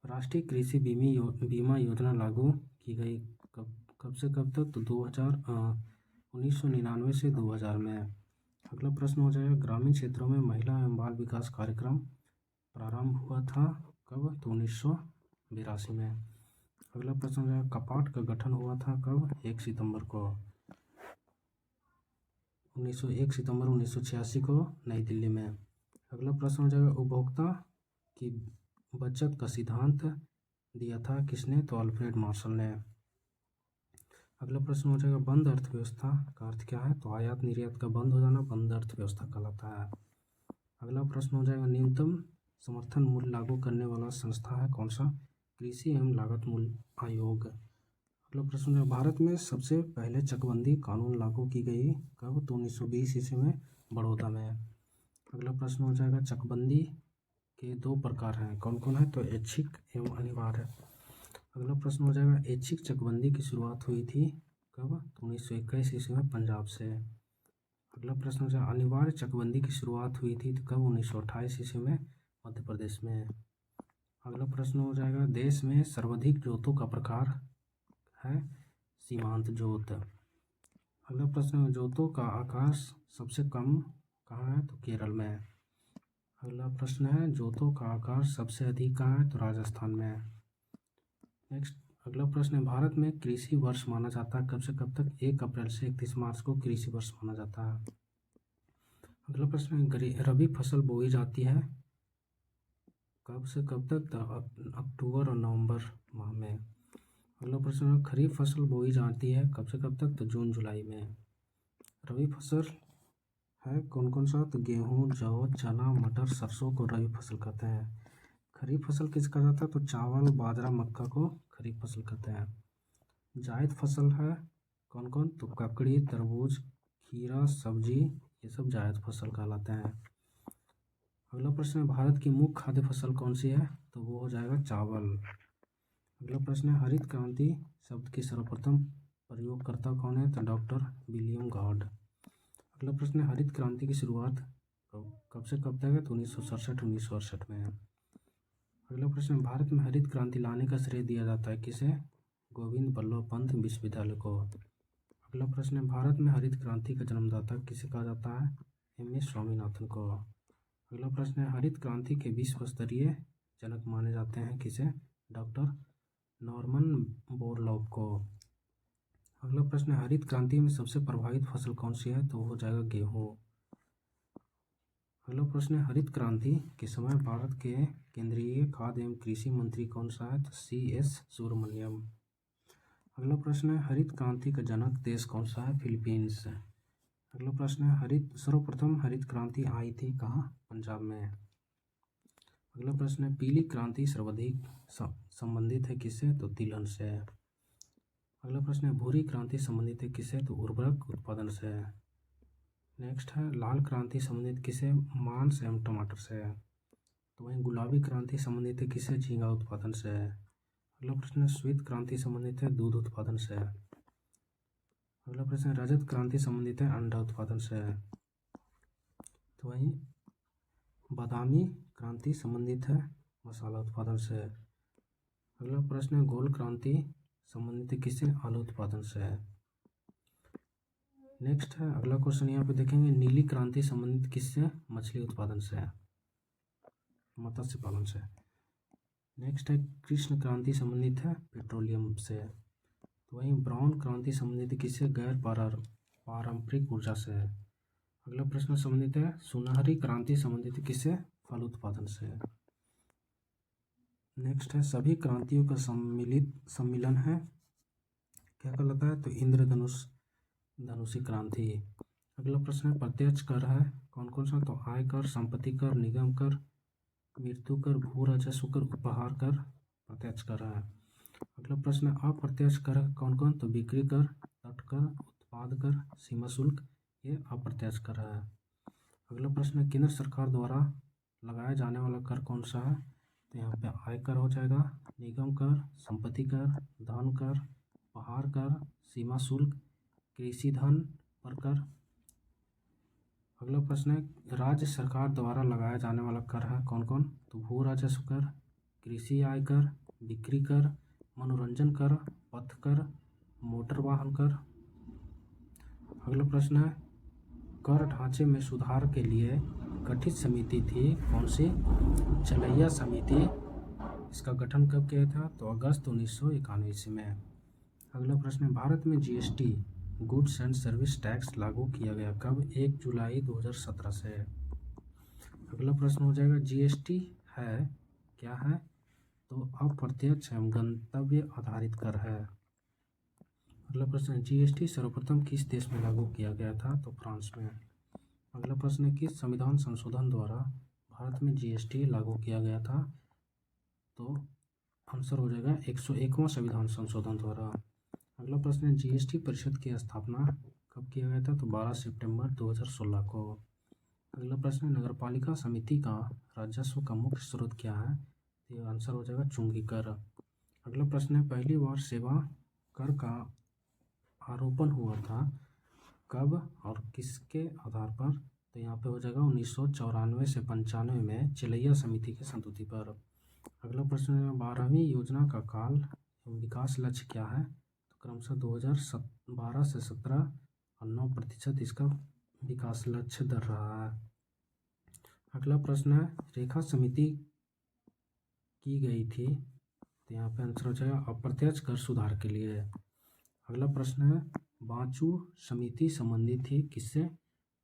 राष्ट्रीय कृषि बीमा योजना लागू की गई कब से कब तक? तो 1999 से 2000 में। अगला प्रश्न हो जाएगा ग्रामीण क्षेत्रों में महिला एवं बाल विकास कार्यक्रम प्रारंभ हुआ था कब? तो 1982 में। अगला प्रश्न हो जाएगा कपाट का गठन हुआ था कब? 1 सितंबर को 1986 को नई दिल्ली में। अगला प्रश्न हो जाएगा उपभोक्ता की बचत का सिद्धांत दिया था किसने? तो अल्फ्रेड मार्शल ने। अगला प्रश्न हो जाएगा बंद अर्थव्यवस्था का अर्थ क्या है? तो आयात निर्यात का बंद हो जाना बंद अर्थव्यवस्था कहलाता है। अगला प्रश्न हो जाएगा न्यूनतम समर्थन मूल्य लागू करने वाला संस्था है कौन सा? कृषि एवं लागत मूल्य आयोग। अगला प्रश्न है भारत में सबसे पहले चकबंदी कानून लागू की गई कब? तो 1920 ईस्वी में बड़ौदा में। अगला प्रश्न हो जाएगा चकबंदी के 2 प्रकार हैं कौन कौन है? तो ऐच्छिक एवं अनिवार्य। अगला प्रश्न हो जाएगा ऐच्छिक चकबंदी की शुरुआत हुई थी कब? तो 1921 ईस्वी में पंजाब से। अगला प्रश्न हो जाएगा अनिवार्य चकबंदी की शुरुआत हुई थी तो कब? 1928 ईस्वी में मध्य प्रदेश में। अगला प्रश्न हो जाएगा देश में सर्वाधिक जोतों का प्रकार है सीमांत जोत। अगला प्रश्न है जोतों का आकार सबसे कम कहाँ है? तो केरल में। अगला प्रश्न है जोतों का आकार सबसे अधिक कहाँ है? तो राजस्थान में। नेक्स्ट अगला प्रश्न है भारत में कृषि वर्ष माना जाता है कब से कब तक? 1 अप्रैल से 31 मार्च को कृषि वर्ष माना जाता है। अगला प्रश्न है रबी फसल बोई जाती है कब से कब तक? तो अक्टूबर और नवंबर माह में। अगला प्रश्न है खरीफ फसल बोई जाती है कब से कब तक? तो जून जुलाई में। रबी फसल है कौन कौन सा? तो गेहूँ जौ चना मटर सरसों को रबी फसल कहते हैं। खरीफ फसल किस कहा जाता है? तो चावल बाजरा मक्का को खरीफ फसल कहते हैं। जायद फसल है कौन कौन? तो ककड़ी तरबूज खीरा सब्जी ये सब जायद फसल कहलाते हैं। अगला प्रश्न है भारत की मुख्य खाद्य फसल कौन सी है? तो वो हो जाएगा चावल। अगला प्रश्न है हरित क्रांति शब्द की सर्वप्रथम प्रयोगकर्ता कौन है? तो डॉक्टर विलियम गॉड। अगला प्रश्न है हरित क्रांति की शुरुआत कब से कब तक है? तो 1967 में। अगला प्रश्न है भारत में हरित क्रांति लाने का श्रेय दिया जाता है किसे? गोविंद बल्लभ पंत विश्वविद्यालय को। अगला प्रश्न है भारत में हरित क्रांति का जन्मदाता किसे कहा जाता है? एम.एस. स्वामीनाथन को। अगला प्रश्न है हरित क्रांति के विश्व स्तरीय जनक माने जाते हैं किसे? डॉक्टर नॉर्मन बोरलॉग को। अगला प्रश्न है हरित क्रांति में सबसे प्रभावित फसल कौन सी है? तो हो जाएगा गेहूँ। अगला प्रश्न है हरित क्रांति के समय भारत के केंद्रीय खाद्य एवं कृषि मंत्री कौन सा है? तो C.S. सुब्रमण्यम। अगला प्रश्न है हरित क्रांति का जनक देश कौन सा है? फिलीपींस। अगला प्रश्न है सर्वप्रथम हरित क्रांति आई थी कहाँ? पंजाब में। अगला प्रश्न है पीली क्रांति सर्वाधिक संबंधित है किससे? तो तिलहन से। अगला प्रश्न है भूरी क्रांति संबंधित है किससे? तो उर्वरक उत्पादन से। नेक्स्ट है लाल क्रांति संबंधित किससे? मांस एवं टमाटर से। तो वहीं गुलाबी क्रांति संबंधित है किससे? झींगा उत्पादन से। अगला प्रश्न है श्वेत क्रांति संबंधित है दूध उत्पादन से। अगला प्रश्न है रजत क्रांति संबंधित है अंडा उत्पादन से। तो वहीं बादामी क्रांति संबंधित है मसाला उत्पादन से। अगला प्रश्न है गोल क्रांति संबंधित है किससे? आलू उत्पादन से। नेक्स्ट है अगला क्वेश्चन यहाँ पे देखेंगे नीली क्रांति संबंधित किससे? मछली उत्पादन से मत्स्य पालन से। नेक्स्ट है कृष्ण क्रांति संबंधित है पेट्रोलियम से। तो वहीं ब्राउन क्रांति संबंधित किससे? गैर पारंपरिक ऊर्जा से। अगला प्रश्न संबंधित है सुनहरी क्रांति संबंधित किससे? फल उत्पादन से। नेक्स्ट है सभी क्रांतियों का सम्मिलन है, क्या कहलाता है? तो धनुषी क्रांति। अगला प्रश्न है प्रत्यक्ष कर है कौन कौन सा? तो आयकर, संपत्ति कर, निगम कर, मृत्यु कर, भू राजस्व कर, उपहार कर, प्रत्यक्ष कर है। अगला प्रश्न है अप्रत्यक्ष कर कौन कौन? तो बिक्री कर, तट कर, उत्पाद कर, सीमा शुल्क, ये अप्रत्यक्ष कर है। अगला प्रश्न है केंद्र सरकार द्वारा लगाया जाने वाला कर कौन सा है? तो यहाँ पे आयकर हो जाएगा, निगम कर, संपत्ति कर, धन कर, उपहार कर, सीमा शुल्क, कृषि धन पर कर। अगला प्रश्न है राज्य सरकार द्वारा लगाया जाने वाला कर है कौन कौन? तो भू राजस्व कर, कृषि आय कर, बिक्री कर, मनोरंजन कर, पथ कर, मोटर वाहन कर। अगला प्रश्न है कर ढांचे में सुधार के लिए गठित समिति थी कौन सी? चलैया समिति। इसका गठन कब किया था? तो अगस्त 1991 में। अगला प्रश्न है भारत में GST goods and service tax लागू किया गया कब? 1 जुलाई 2017 से। अगला प्रश्न हो जाएगा जीएसटी है क्या है? तो अप्रत्यक्ष एवं गंतव्य आधारित कर है। अगला प्रश्न है जीएसटी सर्वप्रथम किस देश में लागू किया गया था? तो फ्रांस में। अगला प्रश्न है किस संविधान संशोधन द्वारा भारत में जीएसटी लागू किया गया था? तो आंसर हो जाएगा 101वां संविधान संशोधन द्वारा। अगला प्रश्न है जीएसटी परिषद की स्थापना कब किया गया था? तो 12 सितंबर 2016 को। अगला प्रश्न है नगरपालिका समिति का राजस्व का मुख्य स्रोत क्या है? तो ये आंसर हो जाएगा चुंगी कर। अगला प्रश्न है पहली बार सेवा कर का आरोपण हुआ था कब और किसके आधार पर? तो यहाँ पे हो जाएगा 1994 से 95 में चिलैया समिति की संस्तुति पर। अगला प्रश्न है 12वीं योजना का काल एवं विकास लक्ष्य क्या है? तो क्रमशः 2012 से 17 और 9% इसका विकास लक्ष्य दर रहा है। अगला प्रश्न है रेखा समिति की गई थी, तो यहाँ पे आंसर हो जाएगा अप्रत्यक्ष कर सुधार के लिए। अगला प्रश्न है बांचू समिति संबंधित थी किससे?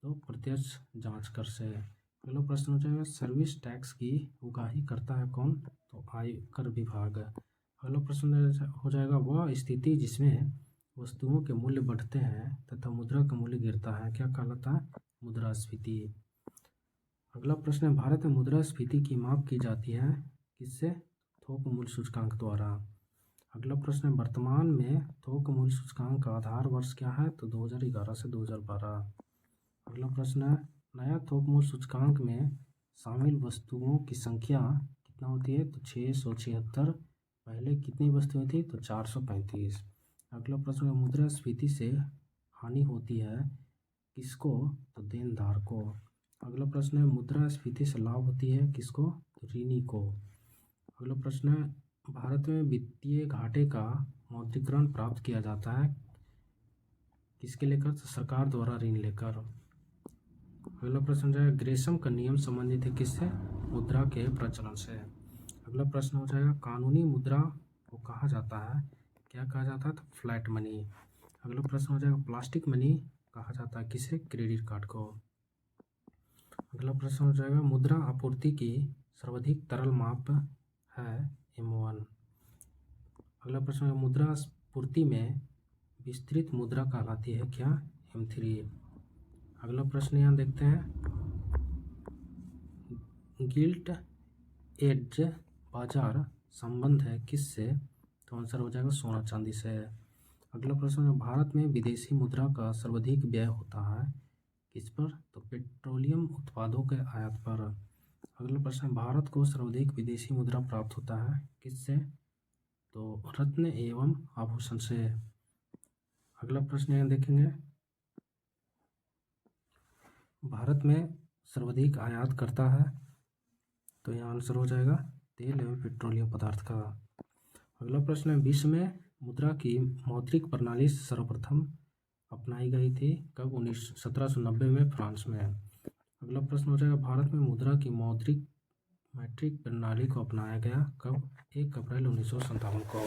तो प्रत्यक्ष जांच कर से। अगला प्रश्न हो जाएगा सर्विस टैक्स की उगाही करता है कौन? तो आयकर विभाग। अगला प्रश्न हो जाएगा वह स्थिति जिसमें वस्तुओं के मूल्य बढ़ते हैं तथा मुद्रा का मूल्य गिरता है क्या कहलाता है? मुद्रास्फीति। अगला प्रश्न है भारत में मुद्रास्फीति की माप की जाती है किससे? थोक मूल्य सूचकांक द्वारा। अगला प्रश्न है वर्तमान में थोक मूल्य सूचकांक का आधार वर्ष क्या है? तो 2011 से 2012। अगला प्रश्न है नया थोक मूल्य सूचकांक में शामिल वस्तुओं की संख्या कितना होती है? तो 676। पहले कितनी वस्तुएं थी? तो 435। अगला प्रश्न है मुद्रास्फीति से हानि होती है किसको? तो देनदार को। अगला प्रश्न है मुद्रास्फीति से लाभ होती है किसको? तो ऋणी को। अगला प्रश्न है भारत में वित्तीय घाटे का मौद्रीकरण प्राप्त किया जाता है किसके लेकर? तो सरकार द्वारा ऋण लेकर। अगला प्रश्न जो है ग्रेसम का नियम संबंधित है किससे? मुद्रा के प्रचलन से। अगला प्रश्न हो जाएगा कानूनी मुद्रा को कहा जाता है क्या कहा जाता है? तो फ्लैट मनी। अगला प्रश्न हो जाएगा प्लास्टिक मनी कहा जाता है किसे? क्रेडिट कार्ड को। अगला प्रश्न हो जाएगा मुद्रा आपूर्ति की सर्वाधिक तरल माप है M1। अगला प्रश्न है मुद्रा आपूर्ति में विस्तृत मुद्रा कहलाती है क्या? M3। अगला प्रश्न यहाँ देखते हैं गिल्ट एज बाजार संबंध है किससे? तो आंसर हो जाएगा सोना चांदी से। अगला प्रश्न है भारत में विदेशी मुद्रा का सर्वाधिक व्यय होता है किस पर? तो पेट्रोलियम उत्पादों के आयात पर। अगला प्रश्न है भारत को सर्वाधिक विदेशी मुद्रा प्राप्त होता है किससे? तो रत्न एवं आभूषण से। अगला प्रश्न यहाँ देखेंगे भारत में सर्वाधिक आयात करता है, तो यहाँ आंसर हो जाएगा तेल एवं पेट्रोलियम पदार्थ का। अगला प्रश्न है विश्व में मुद्रा की मौद्रिक प्रणाली सर्वप्रथम अपनाई गई थी कब? 1790 में फ्रांस में। अगला प्रश्न हो जाएगा भारत में मुद्रा की मैट्रिक प्रणाली को अपनाया गया कब? 1 अप्रैल 1957 को।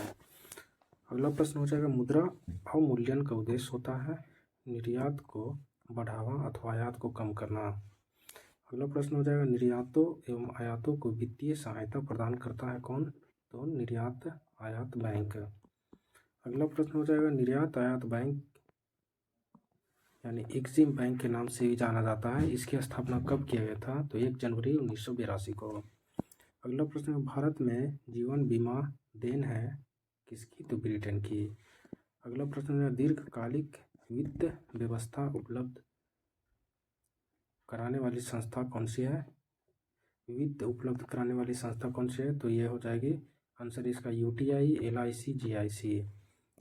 अगला प्रश्न हो जाएगा मुद्रा अवमूल्यन का उद्देश्य होता है निर्यात को बढ़ावा अथवा आयात को कम करना। अगला प्रश्न हो जाएगा निर्यातों एवं आयातों को वित्तीय सहायता प्रदान करता है कौन? तो निर्यात आयात बैंक। अगला प्रश्न हो जाएगा निर्यात आयात बैंक यानी एक्सिम बैंक के नाम से भी जाना जाता है, इसकी स्थापना कब किया गया था? तो 1 जनवरी 1982 को। अगला प्रश्न है भारत में जीवन बीमा देन है किसकी? तो ब्रिटेन की। अगला प्रश्न है दीर्घकालिक वित्त व्यवस्था उपलब्ध कराने वाली संस्था कौन सी है? वित्त उपलब्ध कराने वाली संस्था कौन सी है? तो ये हो जाएगी आंसर इसका UTI, LIC, GIC।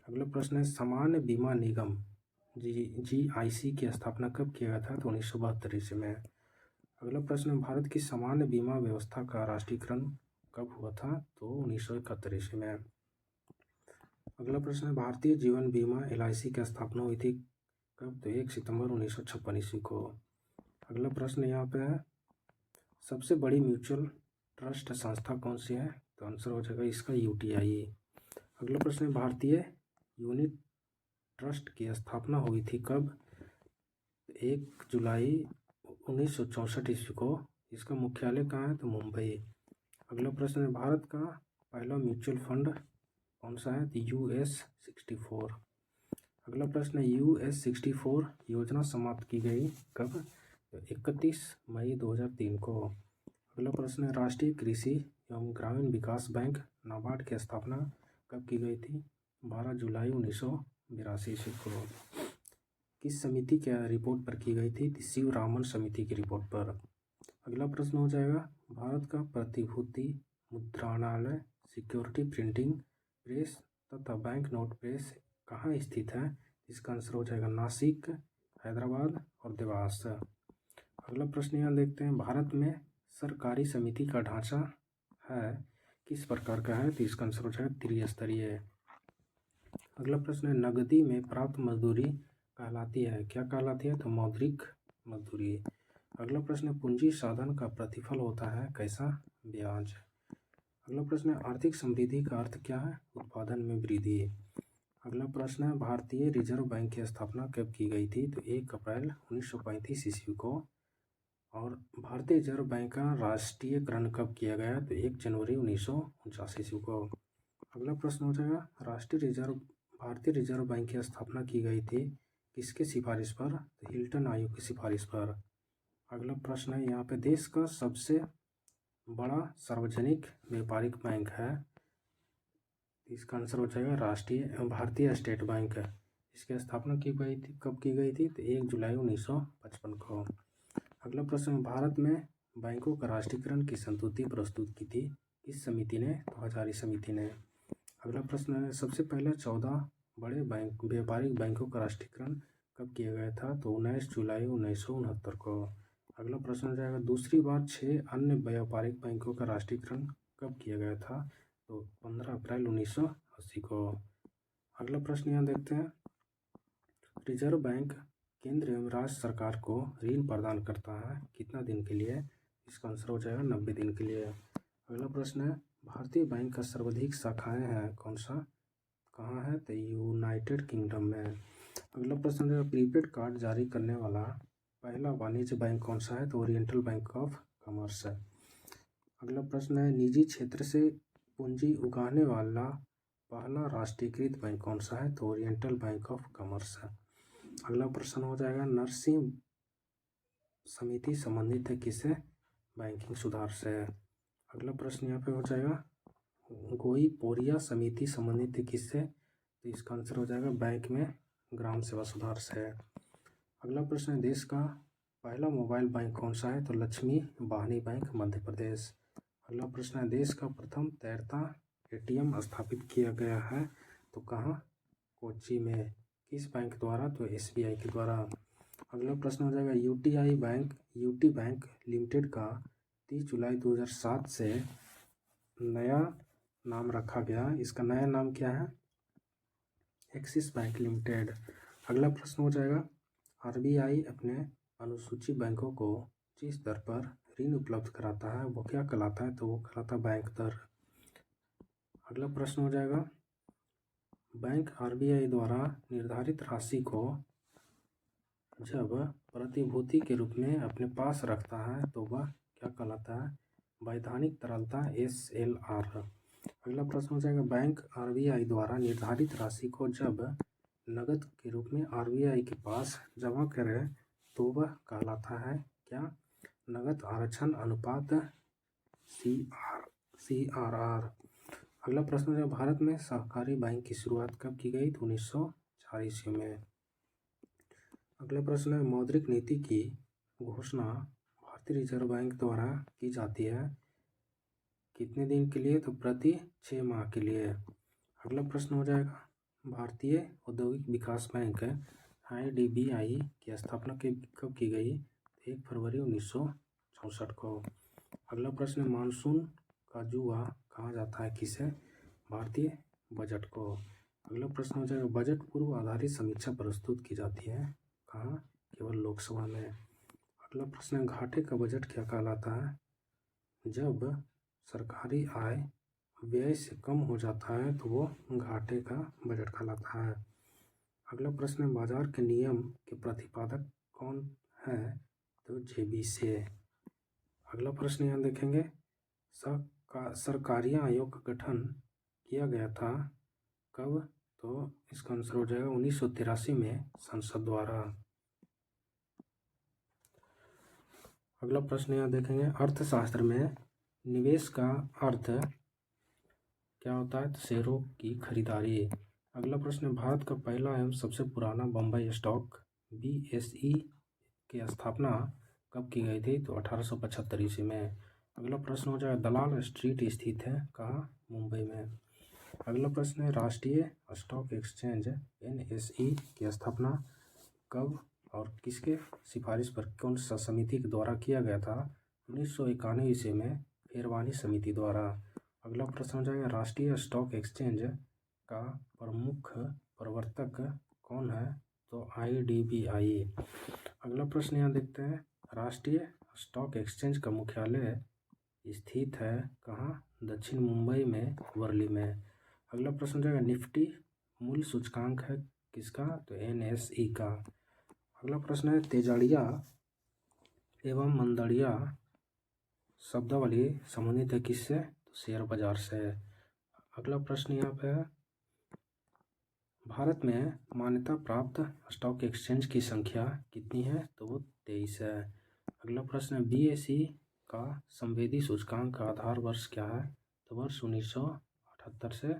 अगला प्रश्न है सामान्य बीमा निगम GIC की स्थापना कब किया गया था? तो 1972 ईस्वी में। अगला प्रश्न है भारत की सामान्य बीमा व्यवस्था का राष्ट्रीयकरण कब हुआ था? तो 1971 ईस्वी में। अगला प्रश्न है भारतीय जीवन बीमा LIC की स्थापना हुई थी कब? तो 1 सितंबर 1956 ईस्वी को। अगला प्रश्न यहाँ पे है सबसे बड़ी म्यूचुअल ट्रस्ट संस्था कौन सी है? तो आंसर हो जाएगा इसका UTI। अगला प्रश्न है भारतीय यूनिट ट्रस्ट की स्थापना हुई थी कब? 1 जुलाई 1964 ईस्वी को। इसका मुख्यालय कहाँ है? तो मुंबई। अगला प्रश्न है भारत का पहला म्यूचुअल फंड कौन सा है? तो US-64। अगला प्रश्न है US-64 योजना समाप्त की गई कब? तो 31 मई 2003 को। अगला प्रश्न है राष्ट्रीय कृषि एवं ग्रामीण विकास बैंक नाबार्ड की स्थापना कब की गई थी? 12 जुलाई 1982 ईस्वी को। किस समिति के रिपोर्ट पर की गई थी? शिवरामन समिति की रिपोर्ट पर। अगला प्रश्न हो जाएगा भारत का प्रतिभूति मुद्रणालय सिक्योरिटी प्रिंटिंग प्रेस तथा बैंक नोट प्रेस कहाँ स्थित है? इसका आंसर हो जाएगा नासिक, हैदराबाद और देवास। अगला प्रश्न यहाँ देखते हैं भारत में सरकारी समिति का ढांचा है किस प्रकार का है? तो इसका आंसर हो जाएगा त्रिस्तरीय। अगला प्रश्न है नगदी में प्राप्त मजदूरी कहलाती है, क्या कहलाती है? तो मौद्रिक मजदूरी। अगला प्रश्न है पूंजी साधन का प्रतिफल होता है कैसा? ब्याज। अगला प्रश्न है आर्थिक समृद्धि का अर्थ क्या है? उत्पादन में वृद्धि। अगला प्रश्न है भारतीय रिजर्व बैंक की स्थापना कब की गई थी? तो 1 अप्रैल 1935 ईस्वी को। और भारतीय रिजर्व बैंक का राष्ट्रीयकरण कब किया गया? तो 1 जनवरी 1949 ईस्वी को। अगला प्रश्न हो जाएगा भारतीय रिजर्व बैंक की स्थापना की गई थी किसके सिफारिश पर? तो हिल्टन आयोग की सिफारिश पर। अगला प्रश्न है यहाँ पे देश का सबसे बड़ा सार्वजनिक व्यापारिक बैंक है, इसका आंसर हो जाएगा भारतीय स्टेट बैंक। इसकी स्थापना की गई थी कब की गई थी? तो 1 जुलाई 1955 को। अगला प्रश्न है भारत में बैंकों का राष्ट्रीयकरण की संस्तुति प्रस्तुत की थी किस समिति ने? तो हजारी समिति ने। अगला प्रश्न है सबसे पहले 14 बड़े व्यापारिक बैंकों का राष्ट्रीयकरण कब किया गया था? तो 19 जुलाई 1969 को। अगला प्रश्न हो जाएगा दूसरी बार 6 अन्य व्यापारिक बैंकों का राष्ट्रीयकरण कब किया गया था? तो 15 अप्रैल 1980 को। अगला प्रश्न यहाँ देखते हैं रिजर्व बैंक केंद्र एवं राज्य सरकार को ऋण प्रदान करता है कितना दिन के लिए? इसका आंसर हो जाएगा 90 दिन के लिए। अगला प्रश्न है भारतीय बैंक का सर्वाधिक शाखाएं हैं कौन सा? कहाँ है? तो यूनाइटेड किंगडम में। अगला प्रश्न है प्रीपेड कार्ड जारी करने वाला पहला वाणिज्य बैंक कौन सा है? तो ओरिएंटल बैंक ऑफ कॉमर्स है। अगला प्रश्न है निजी क्षेत्र से पूंजी उगाने वाला पहला राष्ट्रीयकृत बैंक कौन सा है? तो ओरिएंटल बैंक ऑफ कॉमर्स है। अगला प्रश्न हो जाएगा नरसिंह समिति संबंधित है किससे? बैंकिंग सुधार से। अगला प्रश्न यहाँ पे हो जाएगा गोई पोरिया समिति संबंधित है किससे? तो इसका आंसर हो जाएगा बैंक में ग्राम सेवा सुधार से। अगला प्रश्न है देश का पहला मोबाइल बैंक कौन सा है? तो लक्ष्मी वाहिनी बैंक मध्य प्रदेश। अगला प्रश्न है देश का प्रथम तैरता ATM स्थापित किया गया है तो कहाँ? कोच्चि में। किस बैंक द्वारा? तो SBI के द्वारा। अगला प्रश्न हो जाएगा UT बैंक लिमिटेड का 30 जुलाई 2007 से नया नाम रखा गया, इसका नया नाम क्या है? Axis bank limited. अगला प्रश्न हो जाएगा RBI अपने अनुसूची बैंकों को जिस दर पर ऋण उपलब्ध कराता है वो क्या कहलाता है? तो वो कहलाता है बैंक दर। अगला प्रश्न हो जाएगा बैंक RBI द्वारा निर्धारित राशि को जब प्रतिभूति के रूप में अपने पास रखता है तो वह क्या कहलाता है? वैधानिक तरलता SLR। अगला प्रश्न हो जाएगा बैंक RBI द्वारा निर्धारित राशि को जब नगद के रूप में RBI के पास जमा करे तो वह कहलाता है क्या? नगद आरक्षण अनुपात CRR। अगला प्रश्न है भारत में सहकारी बैंक की शुरुआत कब की गई? तो 1904 ईस्वी में। अगला प्रश्न है मौद्रिक नीति की घोषणा भारतीय रिजर्व बैंक द्वारा की जाती है कितने दिन के लिए? तो प्रति 6 माह के लिए। अगला प्रश्न हो जाएगा भारतीय औद्योगिक विकास बैंक IDBI की स्थापना कब की गई? 1 फरवरी 1964 को। अगला प्रश्न मानसून का जुआ कहा जाता है किसे? भारतीय बजट को। अगला प्रश्न हो जाएगा बजट पूर्व आधारित समीक्षा प्रस्तुत की जाती है कहाँ? केवल लोकसभा में। अगला प्रश्न घाटे का बजट क्या कहलाता है? जब सरकारी आय व्यय से कम हो जाता है तो वो घाटे का बजट कहलाता है। अगला प्रश्न बाजार के नियम के प्रतिपादक कौन है? तो JB से। अगला प्रश्न यहाँ देखेंगे सरकारी आयोग का गठन किया गया था कब? तो इसका आंसर हो जाएगा 1983 में संसद द्वारा। अगला प्रश्न यहाँ देखेंगे अर्थशास्त्र में निवेश का अर्थ क्या होता है? तो शेयरों की खरीदारी। अगला प्रश्न भारत का पहला एवं सबसे पुराना बम्बई स्टॉक BSE की स्थापना कब की गई थी? तो 1875 ईस्वी में। अगला प्रश्न हो जाएगा दलाल स्ट्रीट स्थित है कहाँ? मुंबई में। अगला प्रश्न है राष्ट्रीय स्टॉक एक्सचेंज NSE की स्थापना कब और किसके सिफारिश पर कौन सा समिति के द्वारा किया गया था? 1991 ईस्वी में फेरवानी समिति द्वारा। अगला प्रश्न हो जाएगा राष्ट्रीय स्टॉक एक्सचेंज का प्रमुख प्रवर्तक कौन है? तो IDBI। अगला प्रश्न यहाँ देखते हैं राष्ट्रीय स्टॉक एक्सचेंज का मुख्यालय स्थित है कहाँ? दक्षिण मुंबई में वर्ली में। अगला प्रश्न हो जाएगा निफ्टी मूल सूचकांक है किसका? तो NSE का। अगला प्रश्न है तेजाड़िया एवं मंदड़िया शब्दावली संबंधित है किससे? तो शेयर बाजार से। अगला प्रश्न यहाँ पे है भारत में मान्यता प्राप्त स्टॉक एक्सचेंज की संख्या कितनी है? तो वो 23 है। अगला प्रश्न है BSE का संवेदी सूचकांक का आधार वर्ष क्या है? तो वर्ष 1978 से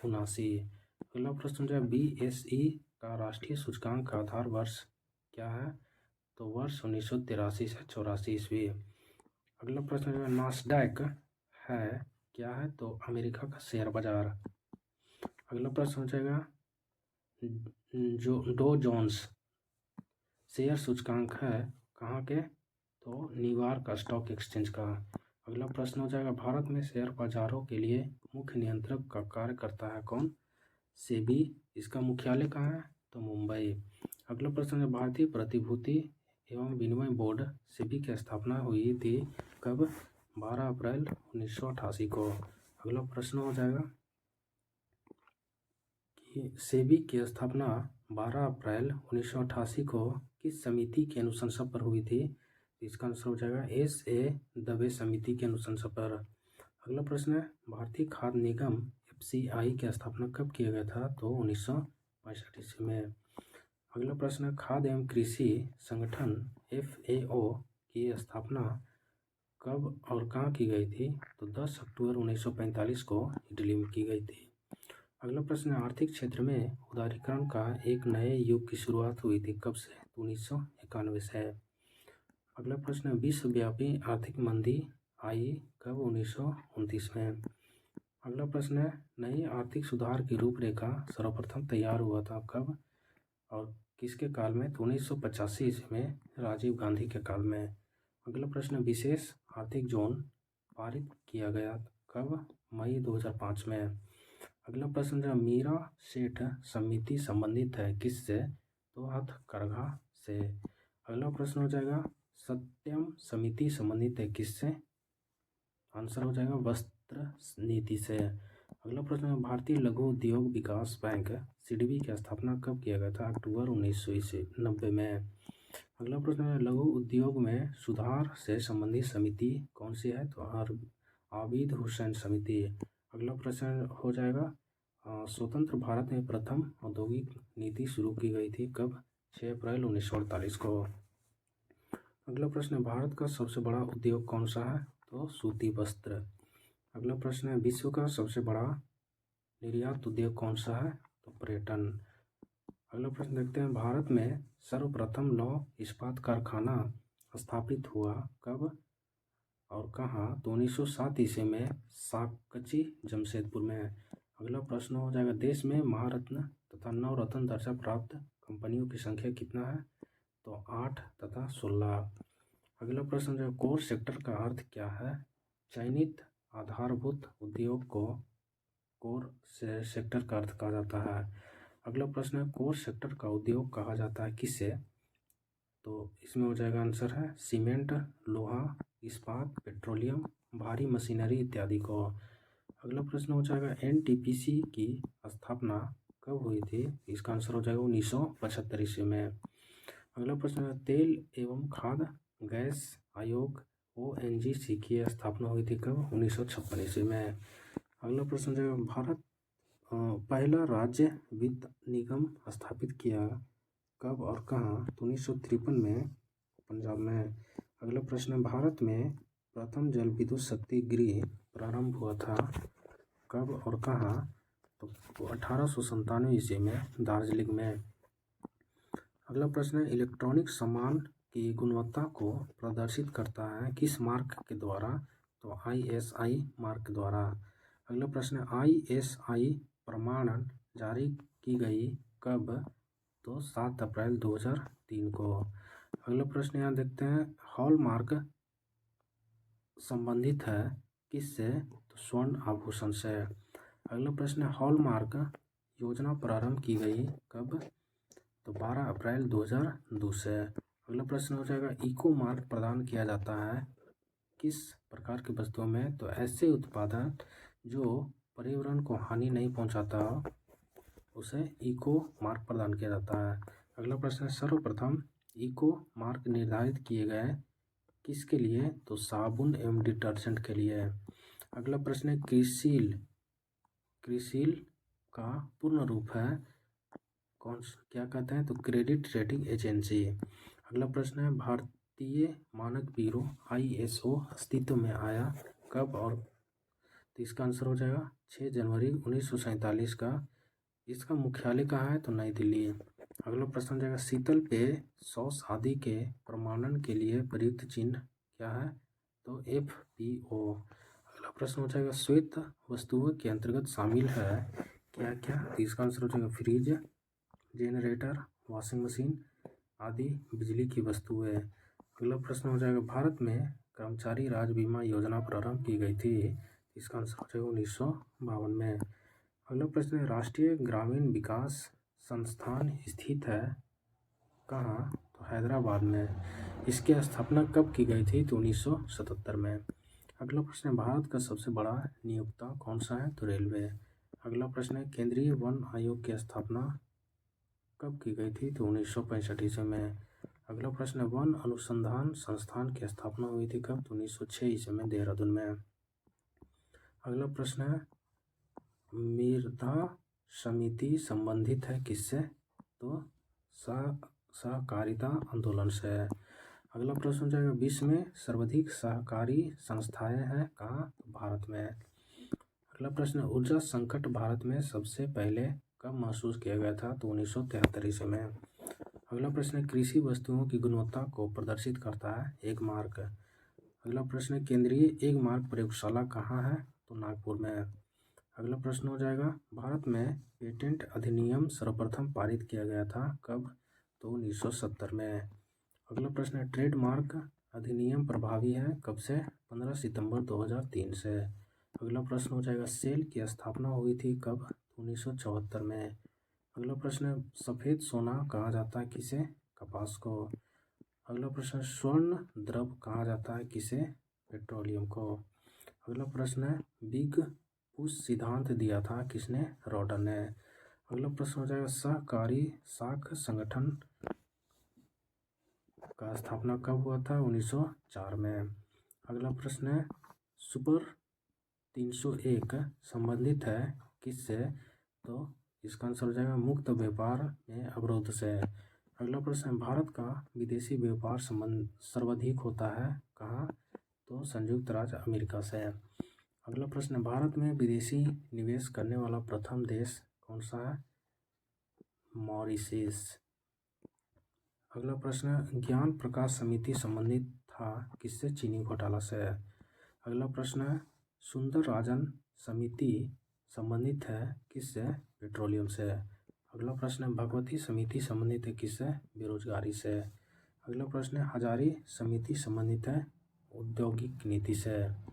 79। अगला प्रश्न जो है BSE का राष्ट्रीय सूचकांक का आधार वर्ष क्या है? तो वर्ष 1983 से 84 ईस्वी। अगला प्रश्न जो है नास्डैक है क्या है? तो अमेरिका का शेयर बाजार। अगला प्रश्न हो जाएगा डो जोन्स शेयर सूचकांक है कहाँ के? तो न्यूयॉर्क स्टॉक एक्सचेंज का। अगला प्रश्न हो जाएगा भारत में शेयर बाजारों के लिए मुख्य नियंत्रक का कार्य करता है कौन? सेबी। इसका मुख्यालय कहाँ है? तो मुंबई। अगला प्रश्न है भारतीय प्रतिभूति एवं विनिमय बोर्ड सेबी की स्थापना हुई थी कब? 12 अप्रैल 1988 को। अगला प्रश्न हो जाएगा कि सेबी की स्थापना 12 अप्रैल 1988 को किस समिति की अनुशंसा पर हुई थी? इसका आंसर हो जाएगा SA दवे समिति के अनुशंसा पर। अगला प्रश्न है भारतीय खाद्य निगम FCI की स्थापना कब किया गया था? तो 1965 ईस्वी में। अगला प्रश्न है खाद्य एवं कृषि संगठन FAO की स्थापना कब और कहाँ की गई थी? तो 10 अक्टूबर 1945 को दिल्ली में की गई थी। अगला प्रश्न है आर्थिक क्षेत्र में उदारीकरण का एक नए युग की शुरुआत हुई थी कब से? तो 1991 से। अगला प्रश्न है विश्वव्यापी आर्थिक मंदी आई कब? 1929 में। अगला प्रश्न है नई आर्थिक सुधार की रूपरेखा सर्वप्रथम तैयार हुआ था कब और किसके काल में? तो 1985 ईस्वी में राजीव गांधी के काल में। अगला प्रश्न विशेष आर्थिक जोन पारित किया गया कब? मई 2005 में। अगला प्रश्न जो मीरा सेठ समिति संबंधित है किससे? तो हथकरघा से। अगला प्रश्न हो जाएगा सत्यम समिति संबंधित है किससे? आंसर हो जाएगा वस्त्र नीति से। अगला प्रश्न है भारतीय लघु उद्योग विकास बैंक सिडबी की स्थापना कब किया गया था? अक्टूबर 1990 में। अगला प्रश्न है लघु उद्योग में सुधार से संबंधित समिति कौन सी है? तो आबिद हुसैन समिति। अगला प्रश्न हो जाएगा स्वतंत्र भारत में प्रथम औद्योगिक नीति शुरू की गई थी कब? 6 अप्रैल 1948 को। अगला प्रश्न है भारत का सबसे बड़ा उद्योग कौन सा है? तो सूती वस्त्र। अगला प्रश्न है विश्व का सबसे बड़ा निर्यात उद्योग कौन सा है? तो पर्यटन। अगला प्रश्न देखते हैं भारत में सर्वप्रथम लौह इस्पात कारखाना स्थापित हुआ कब और कहाँ? तो 1907 ईस्वी में साकची जमशेदपुर में। अगला प्रश्न हो जाएगा देश में महारत्न तथा नवरत्न दर्जा प्राप्त कंपनियों की संख्या कितना है? तो 8 तथा 16। अगला प्रश्न जो कोर सेक्टर का अर्थ क्या है? चयनित आधारभूत उद्योग को कोर सेक्टर का अर्थ कहा जाता है। अगला प्रश्न है कोर सेक्टर का उद्योग कहा जाता है किसे? तो इसमें हो जाएगा आंसर है सीमेंट, लोहा, इस्पात, पेट्रोलियम, भारी मशीनरी इत्यादि को। अगला प्रश्न हो जाएगा एनटीपीसी की स्थापना कब हुई थी? इसका आंसर हो जाएगा 1975 ईस्वी में। अगला प्रश्न है तेल एवं खाद्य गैस आयोग ONGC की स्थापना हुई थी कब? 1956 ईस्वी में। अगला प्रश्न जो है भारत पहला राज्य वित्त निगम स्थापित किया कब और कहाँ? तो 1953 में पंजाब में। अगला प्रश्न है भारत में प्रथम जल विद्युत शक्ति गृह प्रारंभ हुआ था कब और कहाँ? तो 1897 ईस्वी में दार्जिलिंग में। अगला प्रश्न है इलेक्ट्रॉनिक सामान की गुणवत्ता को प्रदर्शित करता है किस मार्क के द्वारा? तो ISI मार्क द्वारा। अगला प्रश्न है ISI प्रमाणन जारी की गई कब? तो 7 अप्रैल 2003 को। अगला प्रश्न यहाँ देखते हैं हॉलमार्क संबंधित है किससे? तो स्वर्ण आभूषण से। अगला प्रश्न है हॉलमार्क योजना प्रारंभ की गई कब? तो 12 अप्रैल 2002 से। अगला प्रश्न हो जाएगा इको मार्क प्रदान किया जाता है किस प्रकार की वस्तुओं में? तो ऐसे उत्पादन जो पर्यावरण को हानि नहीं पहुंचाता उसे इको मार्क प्रदान किया जाता है। अगला प्रश्न है सर्वप्रथम इको मार्क निर्धारित किए गए किसके लिए? तो साबुन एवं डिटर्जेंट के लिए। अगला प्रश्न है क्रिसिल का पूर्ण रूप है क्या कहते हैं? तो क्रेडिट रेटिंग एजेंसी। अगला प्रश्न है भारतीय मानक ब्यूरो ISO अस्तित्व में आया कब और? तो इसका आंसर हो जाएगा 6 जनवरी 1947 का। इसका मुख्यालय कहाँ है? तो नई दिल्ली। अगला प्रश्न हो जाएगा शीतल पेय सॉस आदि के प्रमाणन के लिए प्रयुक्त चिन्ह क्या है? तो FPO। अगला प्रश्न हो जाएगा श्वेत वस्तुओं के अंतर्गत शामिल है क्या क्या? तो इसका आंसर हो जाएगा फ्रिज, जनरेटर, वॉशिंग मशीन आदि बिजली की वस्तुएं। अगला प्रश्न हो जाएगा भारत में कर्मचारी राज्य बीमा योजना प्रारंभ की गई थी। इसका आंसर हो जाएगा 1952 में। अगला प्रश्न है राष्ट्रीय ग्रामीण विकास संस्थान स्थित है कहाँ? तो हैदराबाद में। इसकी स्थापना कब की गई थी? तो 1977 में। अगला प्रश्न है भारत का सबसे बड़ा नियोक्ता कौन सा है? तो रेलवे। अगला प्रश्न है केंद्रीय वन आयोग की स्थापना कब की गई थी? तो 1965 ईस्वी में। अगला प्रश्न है वन अनुसंधान संस्थान की स्थापना हुई थी कब? तो 1906 ईस्वी में देहरादून में। अगला प्रश्न है मृदा समिति संबंधित है किससे? तो सहकारिता आंदोलन से। अगला प्रश्न हो जाएगा विश्व में सर्वाधिक सहकारी संस्थाएं हैं कहाँ? तो भारत में। अगला प्रश्न ऊर्जा संकट भारत में सबसे पहले कब महसूस किया गया था? तो 1973 ईस्वी में। अगला प्रश्न कृषि वस्तुओं की गुणवत्ता को प्रदर्शित करता है एक मार्क। अगला प्रश्न केंद्रीय एक मार्क प्रयोगशाला कहाँ है? तो नागपुर में। अगला प्रश्न हो जाएगा भारत में पेटेंट अधिनियम सर्वप्रथम पारित किया गया था कब? तो 1970 में। अगला प्रश्न है ट्रेडमार्क अधिनियम प्रभावी है कब से? 15 सितंबर 2003 से। अगला प्रश्न हो जाएगा सेल की स्थापना हुई थी कब? 1974 में। अगला प्रश्न है सफ़ेद सोना कहा जाता है किसे? कपास को। अगला प्रश्न स्वर्ण द्रव कहा जाता है किसे? पेट्रोलियम को। अगला प्रश्न है बिग उस सिद्धांत दिया था किसने? रॉडन ने। अगला प्रश्न हो जाएगा सहकारी साख संगठन का स्थापना कब हुआ था? 1904 में। अगला प्रश्न है सुपर 301 संबंधित है किससे? तो इसका आंसर हो जाएगा मुक्त व्यापार में अवरोध से। अगला प्रश्न है भारत का विदेशी व्यापार संबंध सर्वाधिक होता है कहाँ? तो संयुक्त राज्य अमेरिका से। अगला प्रश्न है भारत में विदेशी निवेश करने वाला प्रथम देश कौन सा है? मॉरिशस। अगला प्रश्न है ज्ञान प्रकाश समिति संबंधित था किससे? चीनी घोटाला से। अगला प्रश्न है सुंदर राजन समिति संबंधित है किससे? पेट्रोलियम से। अगला प्रश्न है भगवती समिति संबंधित है किससे? बेरोजगारी से। अगला प्रश्न है हजारी समिति संबंधित है औद्योगिक नीति से।